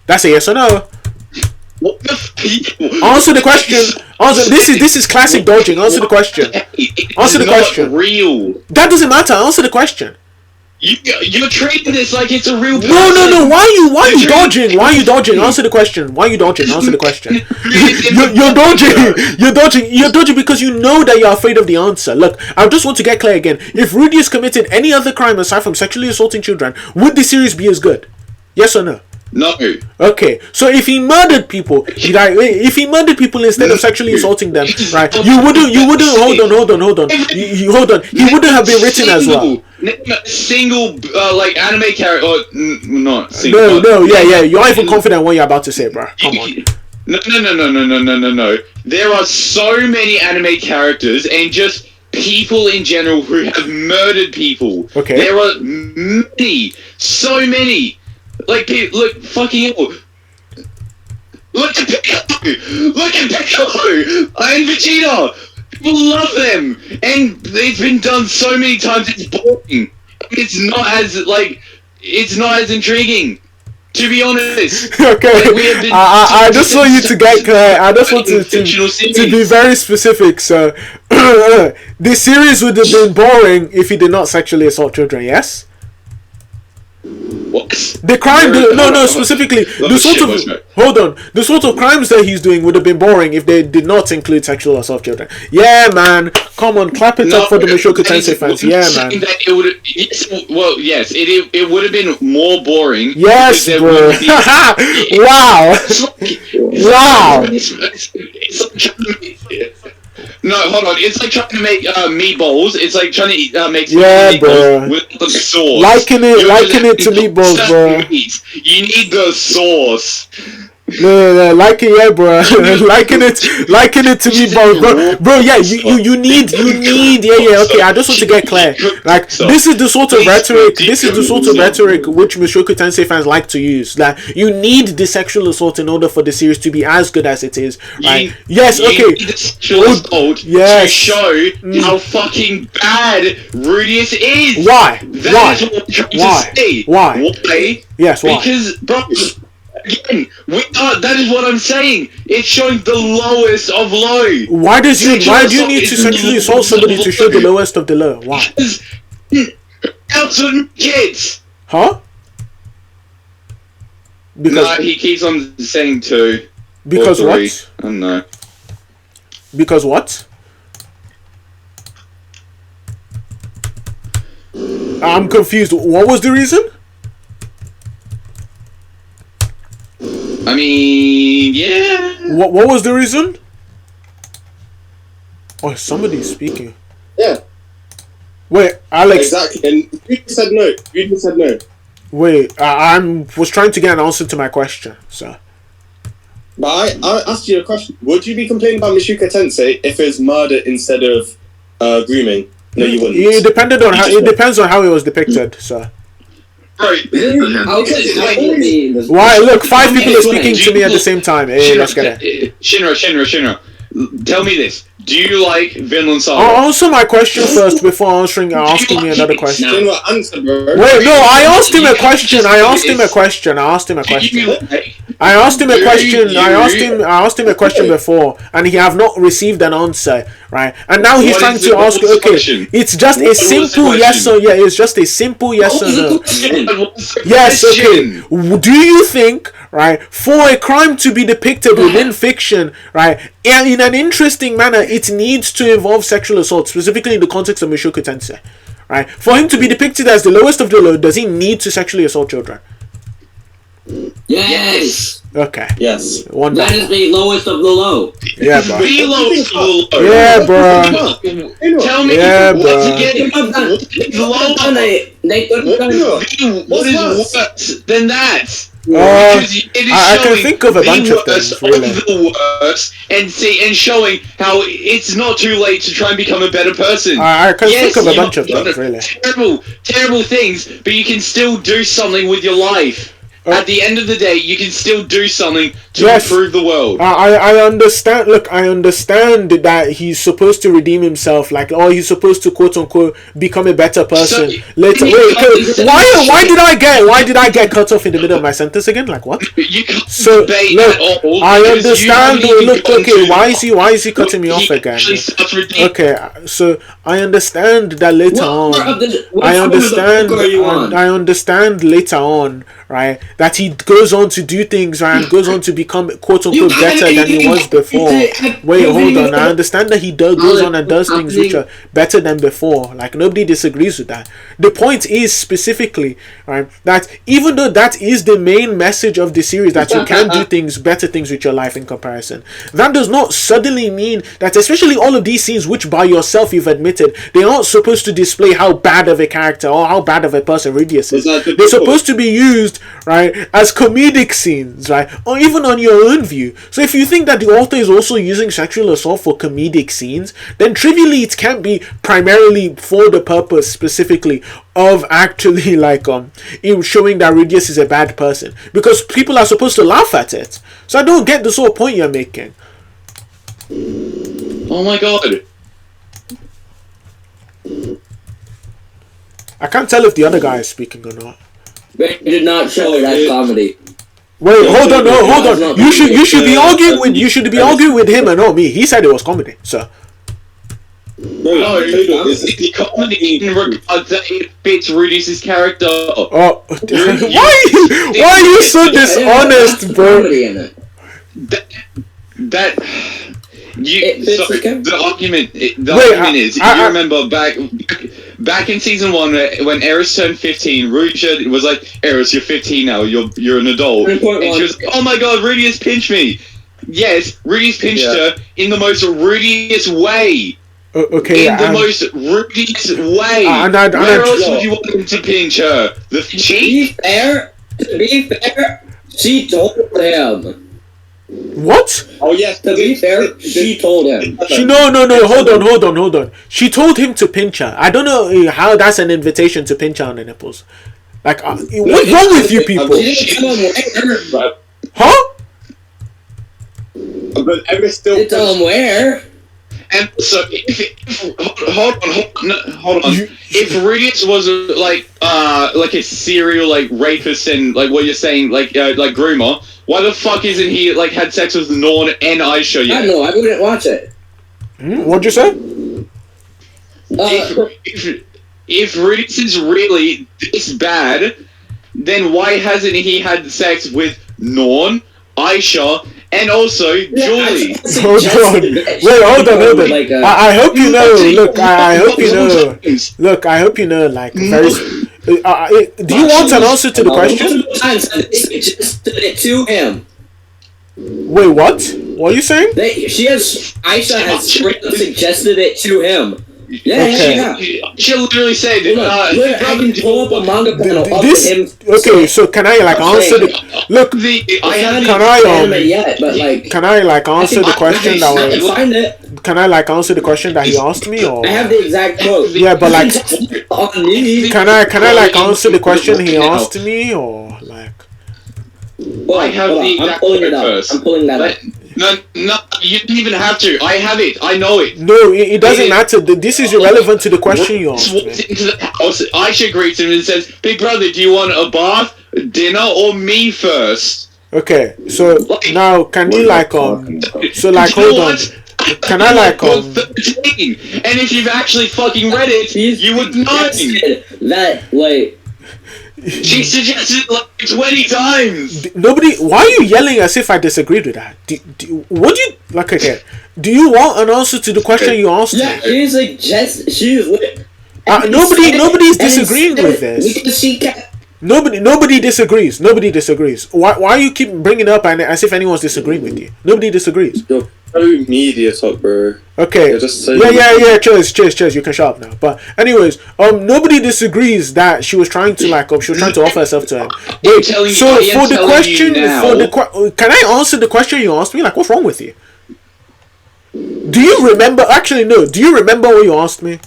That's a yes or no. What the f- Answer the question. Answer. This is classic dodging. Answer the question. Answer the question. Real. That doesn't matter. Answer the question. You're treating this like it's a real person. No. Why are you dodging? Why are you dodging? Answer the question. Why are you dodging? Answer the question. You're dodging. You're dodging because you know that you're afraid of the answer. Look, I just want to get clear again. If Rudy has committed any other crime aside from sexually assaulting children, would the series be as good? Yes or no? No. Okay, so if he murdered people, instead of sexually assaulting them, right? You wouldn't. Hold on. He wouldn't have been written as well. Single like anime character, or not single. No. Yeah. You're not even confident what you're about to say, bro. Come on. No. There are so many anime characters and just people in general who have murdered people. Okay. There are many, so many. Like, look, fucking hell. Look at Piccolo and Vegeta. People love them, and it's been done so many times. It's boring. It's not as intriguing. To be honest. Okay. I just want you to get clear. I just want to be very specific. So, this series would have been boring if he did not sexually assault children. Yes. What? The crime, specifically the sort of crimes that he's doing would have been boring if they did not include sexual assault of children. Yeah, man, come on, clap it up for the Mushoku Tensei fans. Yeah, man. Yes, it would have been more boring. Yes, bro. Wow. Wow. No, hold on. It's like trying to make meatballs. It's like trying to make bro. With the sauce. Liken it to meatballs, bro. You need the sauce. No, bro. liken it to meatballs, bro. Yeah, you need. Yeah. Okay, I just want to get clear. Like, this is the sort of rhetoric. This is the sort of rhetoric which Mushoku Tensei fans like to use. That you need the sexual assault in order for the series to be as good as it is. Right? Yes. Okay. You need the sexual assault to show how fucking bad Rudius is. Why? Why? Yes. Why? Because, bro. Again, that is what I'm saying. It's showing the lowest of low. Why do you need to sexually assault somebody to show the lowest of the low? Why? Elton kids. Huh? Because he keeps on saying 2. Because what? I don't know. Because what? I'm confused. What was the reason? I mean, yeah. What was the reason? Oh, somebody's speaking. Yeah. Wait, Alex. Exactly. And you said no. Wait, I was trying to get an answer to my question, so. But I asked you a question. Would you be complaining about Mushoku Tensei if it's murder instead of grooming? No, you wouldn't. It depends on how it was depicted, so. Right. Why? Look, 5 people are speaking to me at the same time. Hey, let's get it. Shinra. Tell me this. Do you like Vinland Saga? I'll answer my question first before asking me another question. Answer, bro. Wait, no, I asked him a question. I asked him a question before, and he have not received an answer, right? And now he's trying to ask. Okay, it's just a simple yes or yeah. It's just a simple yes or no. Yes. Okay. Do you think, right, for a crime to be depicted within fiction, right, in an interesting manner, it needs to involve sexual assault, specifically in the context of Mushoku Tensei, right? For him to be depicted as the lowest of the low, does he need to sexually assault children? Yes. Okay. Yes. Wonderful. That is the lowest of the low. Yeah, bro. The lowest of the low. Yeah, bro. Tell me what's again. What is worse than that? I can think of a bunch of things, really. The worst, and showing how it's not too late to try and become a better person. I can think of a bunch of things, really. Terrible things, but you can still do something with your life. At the end of the day, you can still do something to improve the world. I understand. Look, I understand that he's supposed to redeem himself, like, or he's supposed to quote unquote become a better person later. Wait, why did I get cut off in the middle of my sentence again? Like what? So look, I understand. Look, okay, why is he cutting me off again? Okay, so I understand that later on. I understand later on, right, that he goes on to do things, right, and goes on to become quote unquote better than he was before. Wait, hold on. I understand that he goes on and does things which are better than before. Like, nobody disagrees with that. The point is specifically, right, that even though that is the main message of the series, that you can do better things with your life in comparison, that does not suddenly mean that, especially all of these scenes which by yourself you've admitted, they aren't supposed to display how bad of a character or how bad of a person Rudius is. They're supposed to be used, right, as comedic scenes, right, or even on your own view. So if you think that the author is also using sexual assault for comedic scenes, then trivially it can't be primarily for the purpose specifically of actually like showing that Rudius is a bad person, because people are supposed to laugh at it. So I don't get the sort of point you're making. Oh my god. I can't tell if the other guy is speaking or not. They did not show it as comedy. Wait, hold on. You should be arguing with him and not me. He said it was comedy, so. No, it's comedy in regards that it fits Rudy's character. Oh, why are you so dishonest, bro? The argument is, you remember back in season 1 when Eris turned 15, Rudy was like, Eris, you're 15 now, you're an adult. And she was like, oh my god, Rudy has pinched me. Yes, Rudy's pinched her in the most Rudiest way. Okay, in the most Rudiest way. Where else would you want him to pinch her? The cheek? To be fair, she told him. What? Oh yes. To be fair, she told him. No. Hold on. She told him to pinch her. I don't know how that's an invitation to pinch her on the nipples. Like, what's wrong with you people? Huh? But Eris still. Tell him where. And so, hold on. If Rudius was like a serial like rapist and like what you're saying, like groomer, why the fuck isn't he like had sex with Norn and Aisha yet? I don't know. I wouldn't watch it. What'd you say? If Rudius is really this bad, then why hasn't he had sex with Norn, Aisha? And also, Julie. Hold on. Wait, hold on. Like, I hope you know. Look, I hope you know. Look, I hope you know. Like, very. Do you want an answer to the question? Suggested it to him. Wait, what? What are you saying? Aisha has straight up suggested it to him. Yeah. She literally said, I can pull up a manga panel of him. Okay, so can I like answer the look? Can I like answer the question that was? Can I like answer the question that he asked me or? I have the exact quote. Yeah, but like, can I like answer the question he asked me or like? Well, I have the exact quote first. I'm pulling that up. No, you didn't even have to. I have it. I know it. No, it doesn't matter. This is irrelevant to the question you asked me. Into the house, Aisha greets him and says, "Big brother, do you want a bath, dinner, or me first?" Okay, so now can you like so like hold on. Can I like 13. And if you've actually fucking read it, you would know that. Wait. She suggested like 20 times. Nobody. Why are you yelling as if I disagreed with that? What do you like? Okay. Do you want an answer to the question you asked? Yeah, she's like she's. Nobody's disagreeing with this. Because she can't. Nobody disagrees. Nobody disagrees. Why you keep bringing up and as if anyone's disagreeing with you? Nobody disagrees. Yo, media talk, bro. Okay. Yeah. Cheers. You can shut up now. But anyways, nobody disagrees that she was trying to like she was trying to offer herself to him. Wait, so for the question, can I answer the question you asked me? Like, what's wrong with you? Do you remember? Actually, no. Do you remember what you asked me?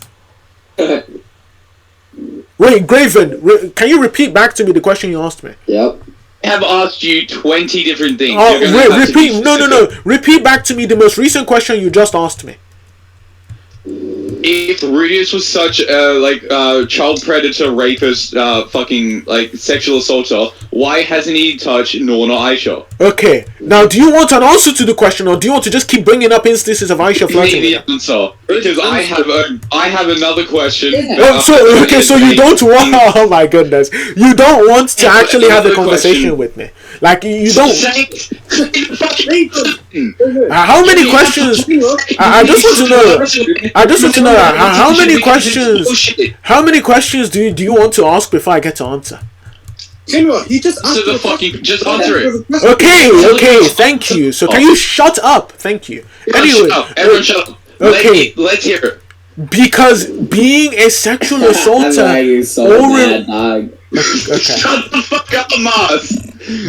Wait, Graven, can you repeat back to me the question you asked me? Yep. I have asked you 20 different things. Repeat. No. Repeat back to me the most recent question you just asked me. If Rudius was such a child predator, rapist, fucking like sexual assaulter, why hasn't he touched Norn or Aisha? Okay, now do you want an answer to the question, or do you want to just keep bringing up instances of Aisha flirting? The answer, because I have another question. So you don't want? Oh my goodness, you don't want to actually have a conversation with me. Like you don't. How many questions? I just want to know. How many questions? How many questions do you want to ask before I get to answer? Kinwa, he just asked just answer it. Okay. Thank you. So can you shut up? Thank you. Anyway, everyone shut up. Okay, let's hear it. Because being a sexual assaulter Okay. Shut the fuck up, Mars.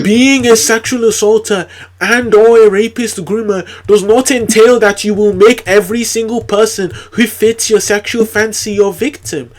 Being a sexual assaulter and or a rapist groomer does not entail that you will make every single person who fits your sexual fancy your victim.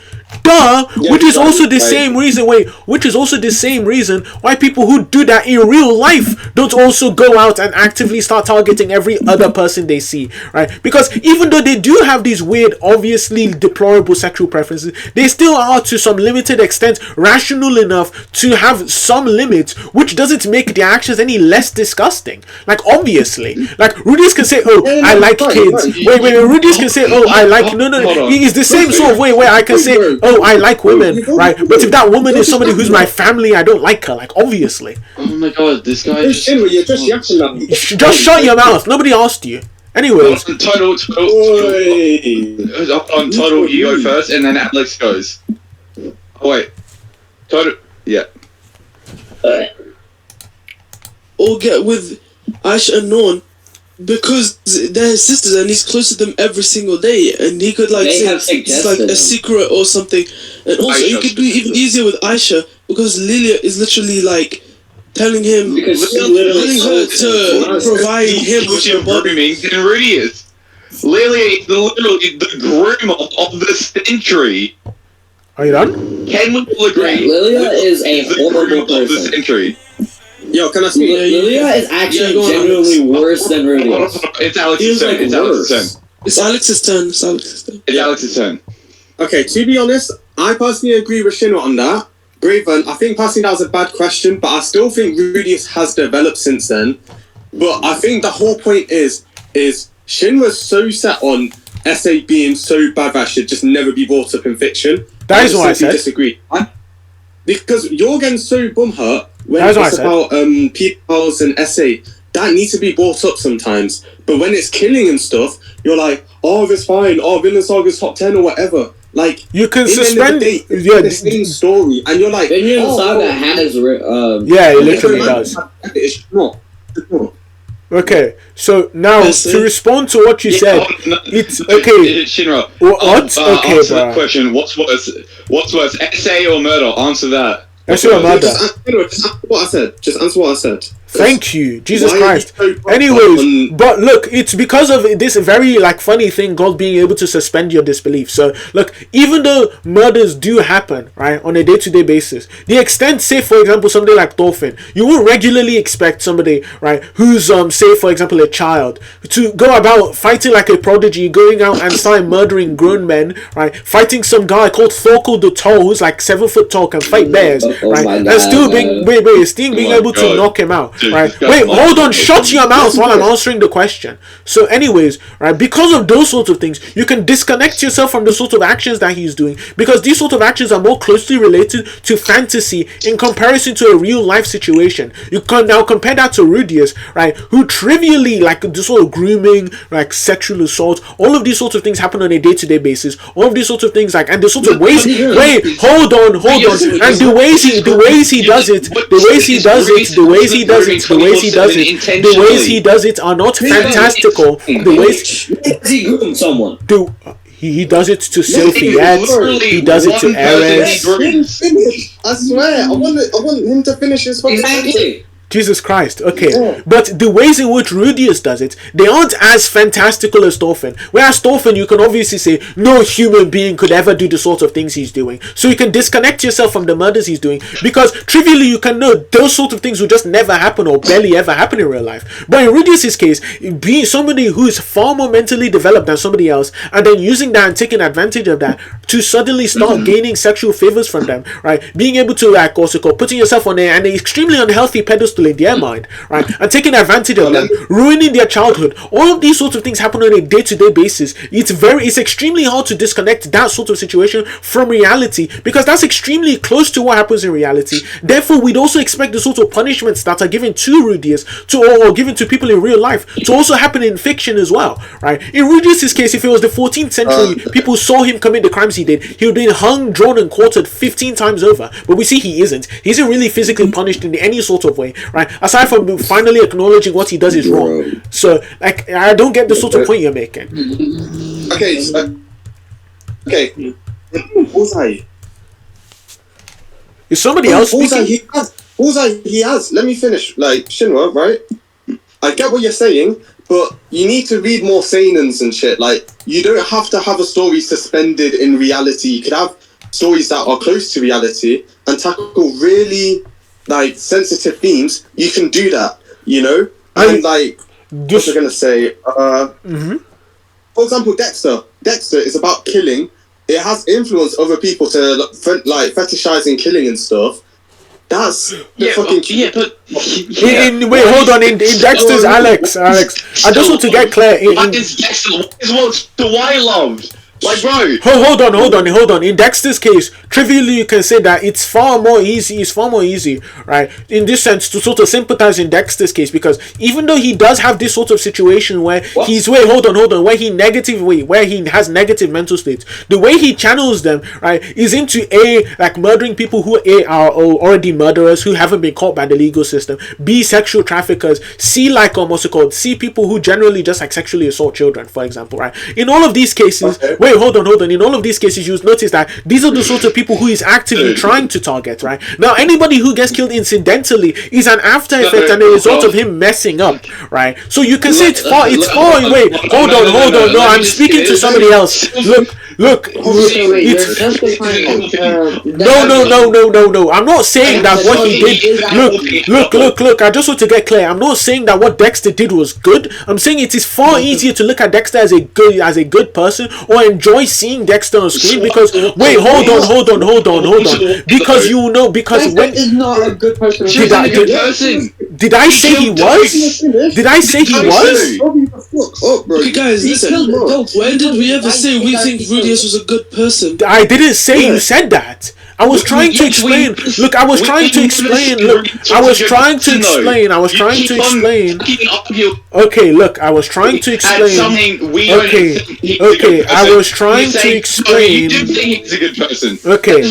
Duh! Yeah, Which is also the right. same reason. Which is also the same reason why people who do that in real life don't also go out and actively start targeting every other person they see, right? Because even though they do have these weird, obviously deplorable sexual preferences, they still are to some limited extent rational enough to have some limits, which doesn't make their actions any less disgusting. Like, obviously, like Rudy's can say, "Oh, I like kids." Wait, Rudy's can say, "Oh, I like." No. It's the same sort of way where I can say, "Oh, I like women," right? But if that woman is somebody who's my family, I don't like her. Like, obviously. Oh my god, this guy. You're just yapping now. Just shut your mouth. Nobody asked you. Anyways. Total. You go first, and then Alex goes. Oh wait. Total. Yeah. Or get with Aisha and Non because they're his sisters and he's close to them every single day, and he could like say it's like a secret or something. And also, he could be even easier with Aisha because Lilia is literally like telling him, telling her to provide him with her body. Than Rudy is. Lilia is literally the groom of the century. Are you done? Can we all agree? Yeah, Lilia is a horrible person. Of the century. Yo, can I speak? Lilia is actually genuinely worse than Rudy is. It's Alex's turn. It's Alex's turn. It's Alex's turn. Okay, to be honest, I personally agree with Shinra on that. Graven, I think personally that was a bad question, but I still think Rudius has developed since then. But I think the whole point is Shinra's so set on SA being so bad that should just never be brought up in fiction. That is what I said. Disagree. Because you're getting so bumhurt when it's about P-Pals and SA. That needs to be brought up sometimes. But when it's killing and stuff, you're like, oh, it's fine. Oh, Vinland Saga's top 10 or whatever. Like, you can suspend the same story, and you're like, Vinland Saga has yeah, it literally does. It's not. Okay, so now to respond to what you said, it's okay. Shinra, what? Okay, answer that question. What's worse, essay or murder? Answer that. Essay or murder? Just answer what I said. Just answer what I said. Thank you, Jesus Christ. Anyways, but look, it's because of this very funny thing called being able to suspend your disbelief. So look, even though murders do happen, right, on a day-to-day basis, the extent, say for example, somebody like Thorfinn, you won't regularly expect somebody, right, who's say for example a child, to go about fighting like a prodigy, going out and start murdering grown men, right, fighting some guy called Thorkel the Tall, who's like 7 foot tall, can fight bears, right, and still being able to knock him out. Right. Wait, hold on, shut your mouth while I'm answering the question. So anyways, right, because of those sorts of things, you can disconnect yourself from the sort of actions that he's doing, because these sort of actions are more closely related to fantasy in comparison to a real life situation. You can now compare that to Rudius, right, who trivially, like the sort of grooming, like sexual assault, all of these sorts of things happen on a day-to-day basis. All of these sorts of things, like, and the sorts of ways, wait, hold on, and the ways he does it are not fantastical. The ways he groom someone. He does it to Sylphiette. He does it to Ares. I swear, I want him to finish his fucking Exactly. Jesus Christ, okay. But the ways in which Rudius does it, they aren't as fantastical as Thorfinn. Whereas Thorfinn, you can obviously say, no human being could ever do the sort of things he's doing. So you can disconnect yourself from the murders he's doing, because trivially you can know those sort of things will just never happen or barely ever happen in real life. But in Rudius's case, being somebody who is far more mentally developed than somebody else, and then using that and taking advantage of that to suddenly start gaining sexual favors from them, right? Being able to, like, also putting yourself on an extremely unhealthy pedestal in their mind, right, and taking advantage of them, ruining their childhood. All of these sorts of things happen on a day-to-day basis. It's extremely hard to disconnect that sort of situation from reality, because that's extremely close to what happens in reality. Therefore, we'd also expect the sort of punishments that are given to Rudius or given to people in real life to also happen in fiction as well, right? In Rudius's case, if it was the 14th century, people saw him commit the crimes he did, he would have been hung, drawn, and quartered 15 times over. But we see he isn't. He isn't really physically punished in any sort of way, right? Aside from finally acknowledging what he does is wrong. So, like, I don't get the sort of point you're making. Okay, Bullseye. Is somebody else speaking? Bullseye, he has. Let me finish. Like, Shinra, right? I get what you're saying, but you need to read more seinens and shit. Like, you don't have to have a story suspended in reality. You could have stories that are close to reality and tackle really like sensitive themes, you can do that, you know. And like, what I'm gonna say, for example, Dexter is about killing. It has influenced other people to like fetishizing killing and stuff. That's wait, hold on. In Dexter's, Alex, I just want to get clear. What is Dexter? What is what the why loved? Like, bro. Hold on. In Dexter's case, trivially, you can say that it's far more easy, right? In this sense, to sort of sympathize in Dexter's case, because even though he does have this sort of situation where where he has negative mental states, the way he channels them, right, is into like murdering people who are already murderers who haven't been caught by the legal system, B, sexual traffickers, C, like C, people who generally just like sexually assault children, for example, right? In all of these cases, hold on. In all of these cases, you'll notice that these are the sort of people who he's actively trying to target, right? Now, anybody who gets killed incidentally is an after effect and a result of him messing up, right? So you can say it's far away. Hold on. No, I'm speaking to somebody else. Look. It's no. I'm not saying that what he did. Look. I just want to get clear. I'm not saying that what Dexter did was good. I'm saying it is far easier to look at Dexter as a good person or enjoy seeing Dexter on screen because hold on. Because when is not a good person. Did I say he was? Did I say he was? Okay, guys, listen. When did we ever say we think Rudius was a good person? I didn't say you said that. I was trying to explain. Look, I was trying to explain. Okay, look, I was trying to explain. Okay, I was trying to explain. You do think he's a good person. Okay,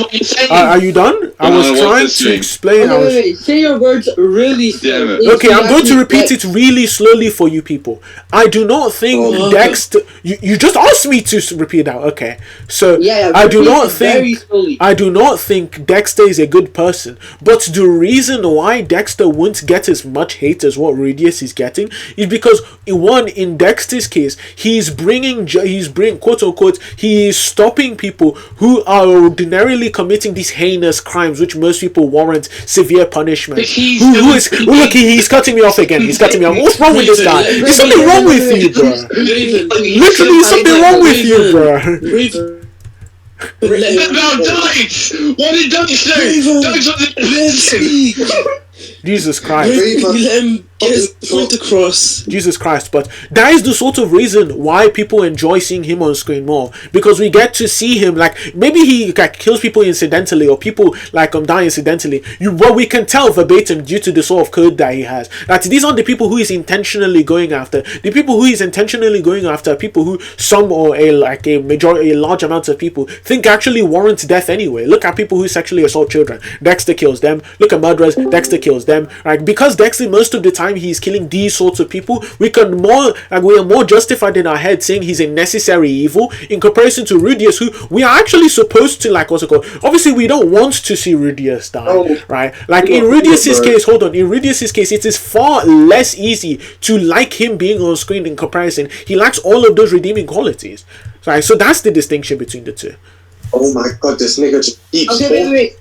are you done? I was trying to explain. Wait. Say your words really slowly. Okay, I'm going to repeat it really slowly for you people. I do not think Dexter. You just asked me to repeat that. Okay, so I do not think Dexter is a good person. But the reason why Dexter won't get as much hate as what Rudius is getting is because in Dexter's case, he's bringing quote unquote, he is stopping people who are ordinarily committing these heinous crimes, which most people warrant severe punishment. He's cutting me off again. He's cutting me off. What's wrong with this guy? There's something wrong with you, bro. Literally, there's something wrong with you, bro. What did Dice do? Dice speak. Jesus Christ. Let him get his point across. Jesus Christ. But that is the sort of reason why people enjoy seeing him on screen more. Because we get to see him, like, maybe he like kills people incidentally or people like die incidentally. What we can tell verbatim due to the sort of code that he has. That these aren't the people who he's intentionally going after. The people who he's intentionally going after are people who a large amount of people think actually warrant death anyway. Look at people who sexually assault children. Dexter kills them. Look at murderers. Dexter kills them. Right? Because Dexter most of the time he's killing these sorts of people, we are more justified in our head saying he's a necessary evil in comparison to Rudius, who we are actually supposed to obviously we don't want to see Rudius die, right? Like in Rudius's case, it is far less easy to like him being on screen in comparison. He lacks all of those redeeming qualities. Right? So that's the distinction between the two. Oh my god, this nigga just keeps wait.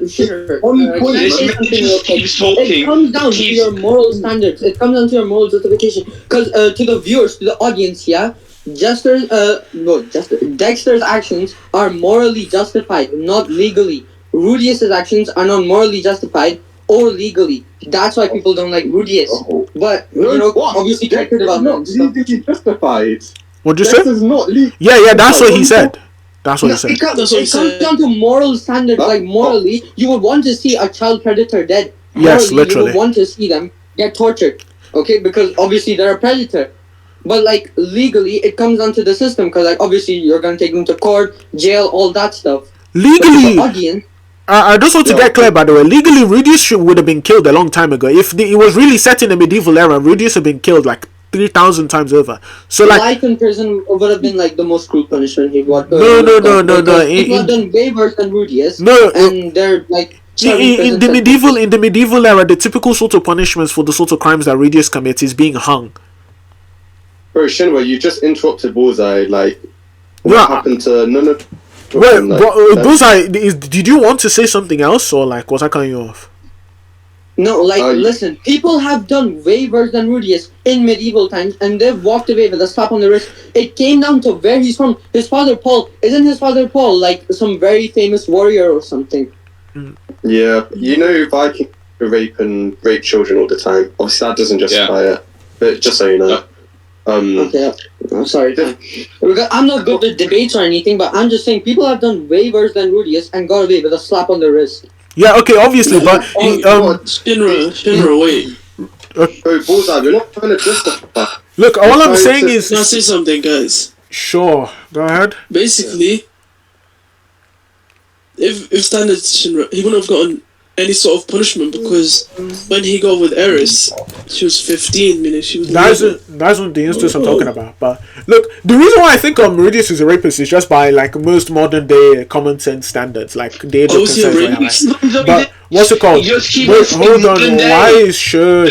Sure. Can I say something real quick? It comes down to your moral standards. It comes down to your moral justification. Because to the viewers, to the audience, Dexter's actions are morally justified, not legally. Rudius's actions are not morally justified or legally. That's why people don't like Rudius. But obviously, character development. Legally justified. What'd you say? Yeah, that's what he said. That's what he said. It comes down to moral standards. Like morally, you would want to see a child predator dead. Yes, literally. You would want to see them get tortured. Okay, because obviously they're a predator. But like legally, it comes down to the system. Because like obviously you're gonna take them to court, jail, all that stuff. Legally, I just want to get clear, by the way. Legally, Rudius would have been killed a long time ago. If it was really set in the medieval era, Rudius had been killed like 3,000 times over. So like life in prison would have been like the most cruel punishment he got. No. It was done way worse than Rudius. No, and they're like in the medieval era, the typical sort of punishments for the sort of crimes that Rudius commits is being hung. Bro, Shinwa, you just interrupted Bullseye. Like, what happened to Wait, Like, Bullseye, did you want to say something else, or like was I cutting you off? No, listen, people have done way worse than Rudius in medieval times, and they've walked away with a slap on the wrist. It came down to where he's from. His father, Paul, isn't his father Paul like some very famous warrior or something? Yeah, you know Vikings rape children all the time. Obviously, that doesn't justify it, but just so you know. Okay, I'm sorry. I'm not good with debates or anything, but I'm just saying people have done way worse than Rudius and got away with a slap on the wrist. Yeah, okay, obviously, but Shinra, wait. Bullseye, we're not trying to justify. Look, all I'm saying is. Can I say something, guys? Sure, go ahead. Basically, if Standard Shinra, he wouldn't have gotten any sort of punishment because when he got with Eris, she was 15, meaning she was. That's not the instance I'm talking about. But look, the reason why I think Meridius is a rapist is just by like most modern day common sense standards, like the age of consent. But what's it called? Wait, hold on. Why is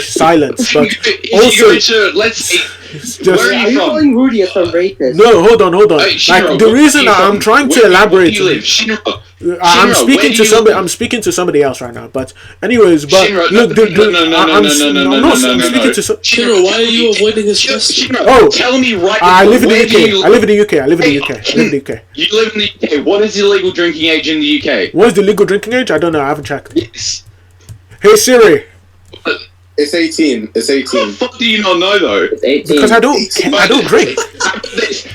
silence? But also, let's see. Where are you calling Rudius a rapist? No, hold on. Shinra, Like the reason I'm trying to elaborate. I'm Shinra, speaking to somebody else right now. But anyways, but Shinra, look, I'm speaking to Shinra, why are you avoiding his question? Oh, tell me right. I live in the UK. I live in the UK. You live in the UK. What is the legal drinking age in the UK? What is the legal drinking age? I don't know. I haven't checked. Yes. Hey Siri. It's 18. It's 18. What the fuck do you not know though? It's 18. Because I don't drink.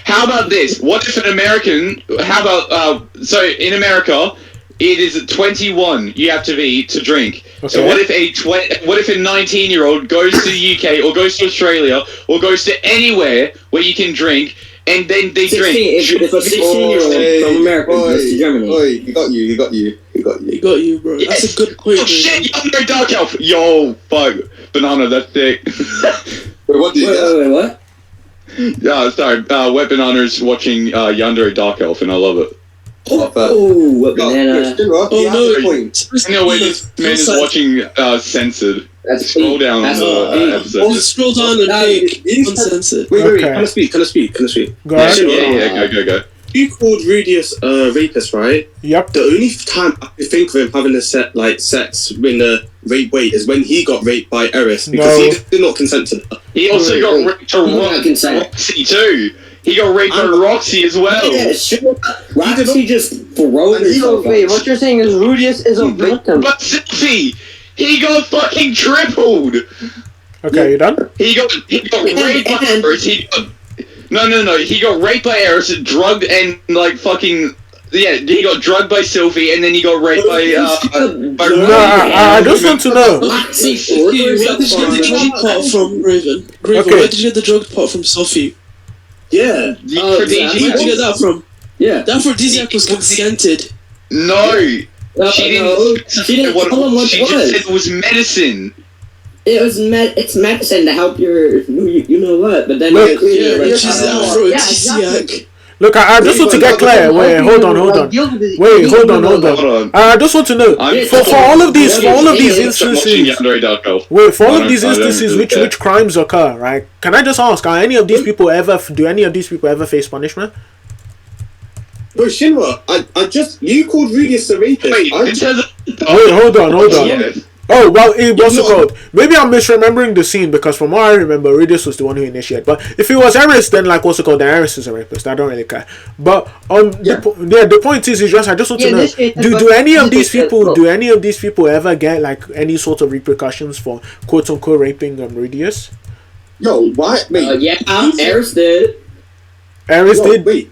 How about this? What if an American? How about so in America, it is 21. You have to be to drink. Okay. So what if a 19-year-old goes to the UK or goes to Australia or goes to anywhere where you can drink? And then they 16, drink. If a 16-year-old from America goes to Germany. He got you, bro. That's a good point. Oh shit, Yandere Dark Elf! Yo, fuck. Banana, that's sick. Wait, what did you get? Wait, what? Yeah, sorry. Wet Banana's watching Yandere Dark Elf, and I love it. Oh, what banana. Oh no, I know when this man is watching Censored. That's Scroll down on the episode. Oh, scroll down and pick uncensored. Wait, Okay. can I speak? Go ahead. Yeah, go. You called Rudius a rapist, right? Yep. The only time I can think of him having sex in the rape way is when he got raped by Eris because he did not consent to that. He also got raped by Roxy too. He got raped by Roxy as well. Yeah, sure. Roxy just thrown herself. Wait, what you're saying is Rudius is a victim. But Sylvie, he got fucking tripled. Okay, you done? He got raped by Eris. No. He got raped by Eris, drugged, and like fucking. Yeah, he got drugged by Sylvie, and then he got raped by I just want to know. Where did you get the drug part from, Raven? Okay. Where did you get the drug part from, Sophie? Yeah. Where did you get that from? Yeah. That aphrodisiac was consented. No. She didn't tell him what she it was. just said it was medicine. It's medicine to help your, you know what, but then... Look, she's an aphrodisiac. Look, I just want to get clear. Wait, hold on. Wait, hold on. I just want to know for all of these instances. Wait, for all of these instances, which crimes occur, right? Can I just ask? Do any of these people ever face punishment? Bro, Shinra, you called Rudius a rapist. Wait, hold on. Yeah. Oh, well, it was called. Maybe I'm misremembering the scene because from what I remember, Rudius was the one who initiated. But if it was Eris, then like what's it called? Then Eris is a rapist. I don't really care. But the point is just I just want to know: do any of these people ever get like any sort of repercussions for quote unquote raping Rudius? Yo, why? Wait, Eris did. Eris did. Wait,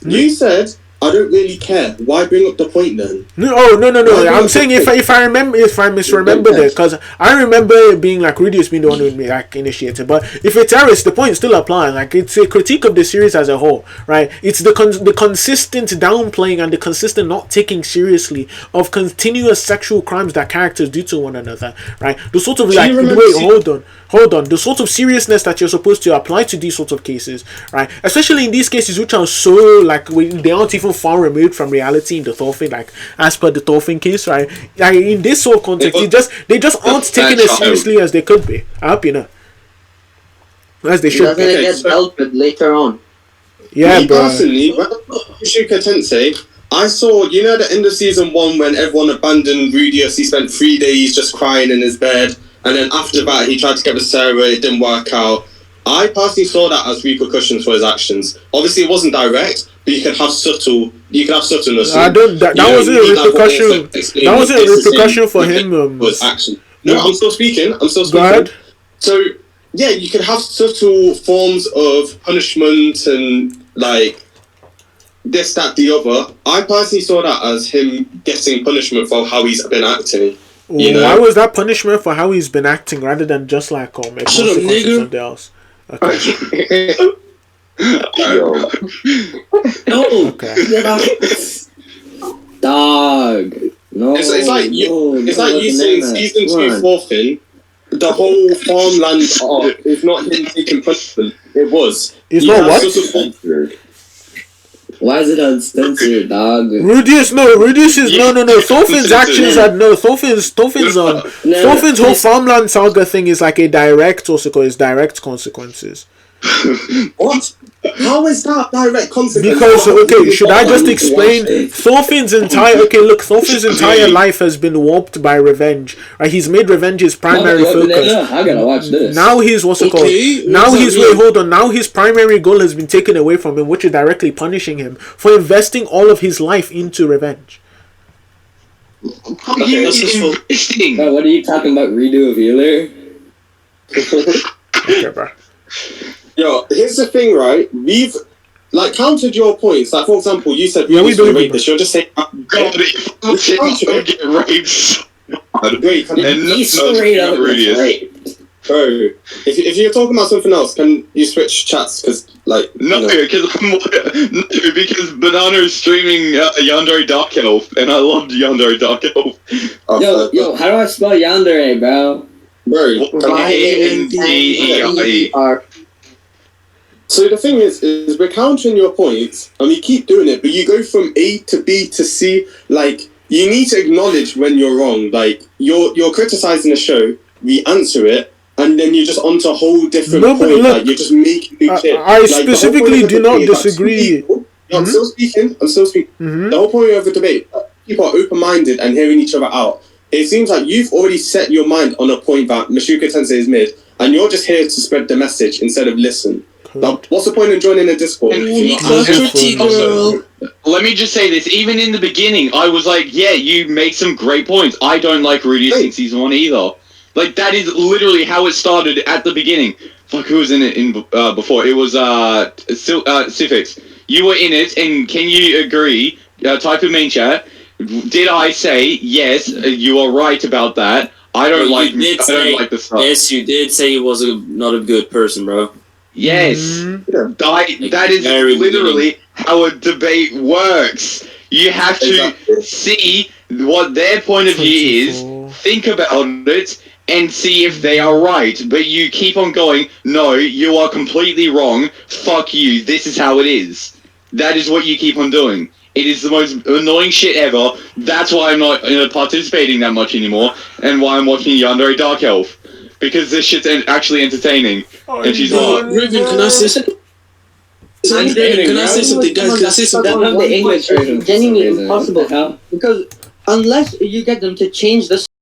you said. I don't really care. Why bring up the point then? No. I'm saying if I misremembered it, because I remember it being like Rudius being the one who like initiated. But if it's Eris, the point still applies. Like it's a critique of the series as a whole, right? It's the consistent downplaying and the consistent not taking seriously of continuous sexual crimes that characters do to one another, right? The sort of like hold on. The sort of seriousness that you're supposed to apply to these sorts of cases, right? Especially in these cases which are so like they aren't even far removed from reality in the Thorfinn, like as per the Thorfinn case, right? Like, in this whole context, they just aren't taking as seriously as they could be. I hope you know, as they should. Doesn't it get dealt with later on? Yeah, Me bro. personally, when I watched Mushoku Tensei, I saw, you know, at the end of season 1 when everyone abandoned Rudius, he spent 3 days just crying in his bed, and then after that he tried to get with Sarah, it didn't work out. I personally saw that as repercussions for his actions. Obviously, it wasn't direct, but you can have subtleness. I don't. That wasn't a repercussion. That wasn't a repercussion for him. Was action. No, I'm still speaking. Go ahead. So yeah, you can have subtle forms of punishment and like this, that, the other. I personally saw that as him getting punishment for how he's been acting. You know? Why was that punishment for how he's been acting rather than just like a consequence of something else? Okay. Yo. No. Okay. Dog. No. It's like you saying season 2 Thorfinn, the whole farmland arc is not him taking punishment. It was. It's not what? Why is it uncensored, dog? Rudius is no. Thorfinn's actions are no. Thorfinn's whole farmland saga thing is like a direct, also called direct consequences. What? How is that direct consequence? Because should I just explain? Thorfinn's entire life has been warped by revenge. Right? He's made revenge his primary focus. I gotta watch this. Now he's Now his primary goal has been taken away from him, which is directly punishing him for investing all of his life into revenge. What are you investing? What are you talking about? Redo of Healer? Okay, bro. Yo, here's the thing, right? We've countered your points. Like, for example, you said we don't rate this. You're just saying, God, if I'm get raped, He's straight up raped. Bro, if you're talking about something else, can you switch chats? Because because Banana is streaming Yandere Dark Elf, and I loved Yandere Dark Elf. Yo, how do I spell Yandere, bro? Bro, Yandere. So the thing is we're countering your points, and we keep doing it, but you go from A to B to C. Like, you need to acknowledge when you're wrong. Like, you're criticizing the show, we answer it, and then you're just onto a whole different point. Look, like, you're just making new shit. I specifically do not disagree. I'm still speaking. The whole point of the debate, people are open-minded and hearing each other out. It seems like you've already set your mind on a point that Mushoku Tensei is mid, and you're just here to spread the message instead of listen. Like, what's the point in joining a Discord? Let me just say this. Even in the beginning, I was like, yeah, you make some great points. I don't like Rudius in season 1 either. Like, that is literally how it started at the beginning. Fuck, who was in it before? It was Sifix. You were in it, and can you agree, type in main chat, did I say, yes, you are right about that? I don't like the stuff. Yes, you did say he was not a good person, bro. Yes, that is literally how a debate works. You have to see what their point of view is, think about it, and see if they are right. But you keep on going, no, you are completely wrong, fuck you, this is how it is. That is what you keep on doing. It is the most annoying shit ever. That's why I'm not participating that much anymore, and why I'm watching Yandere Dark Elf. Because this shit's actually entertaining, and she's not. Raven, can I say something? Can I say something, guys? Can I say something? Don't have the English version. Genuinely impossible. Because unless you get them to change the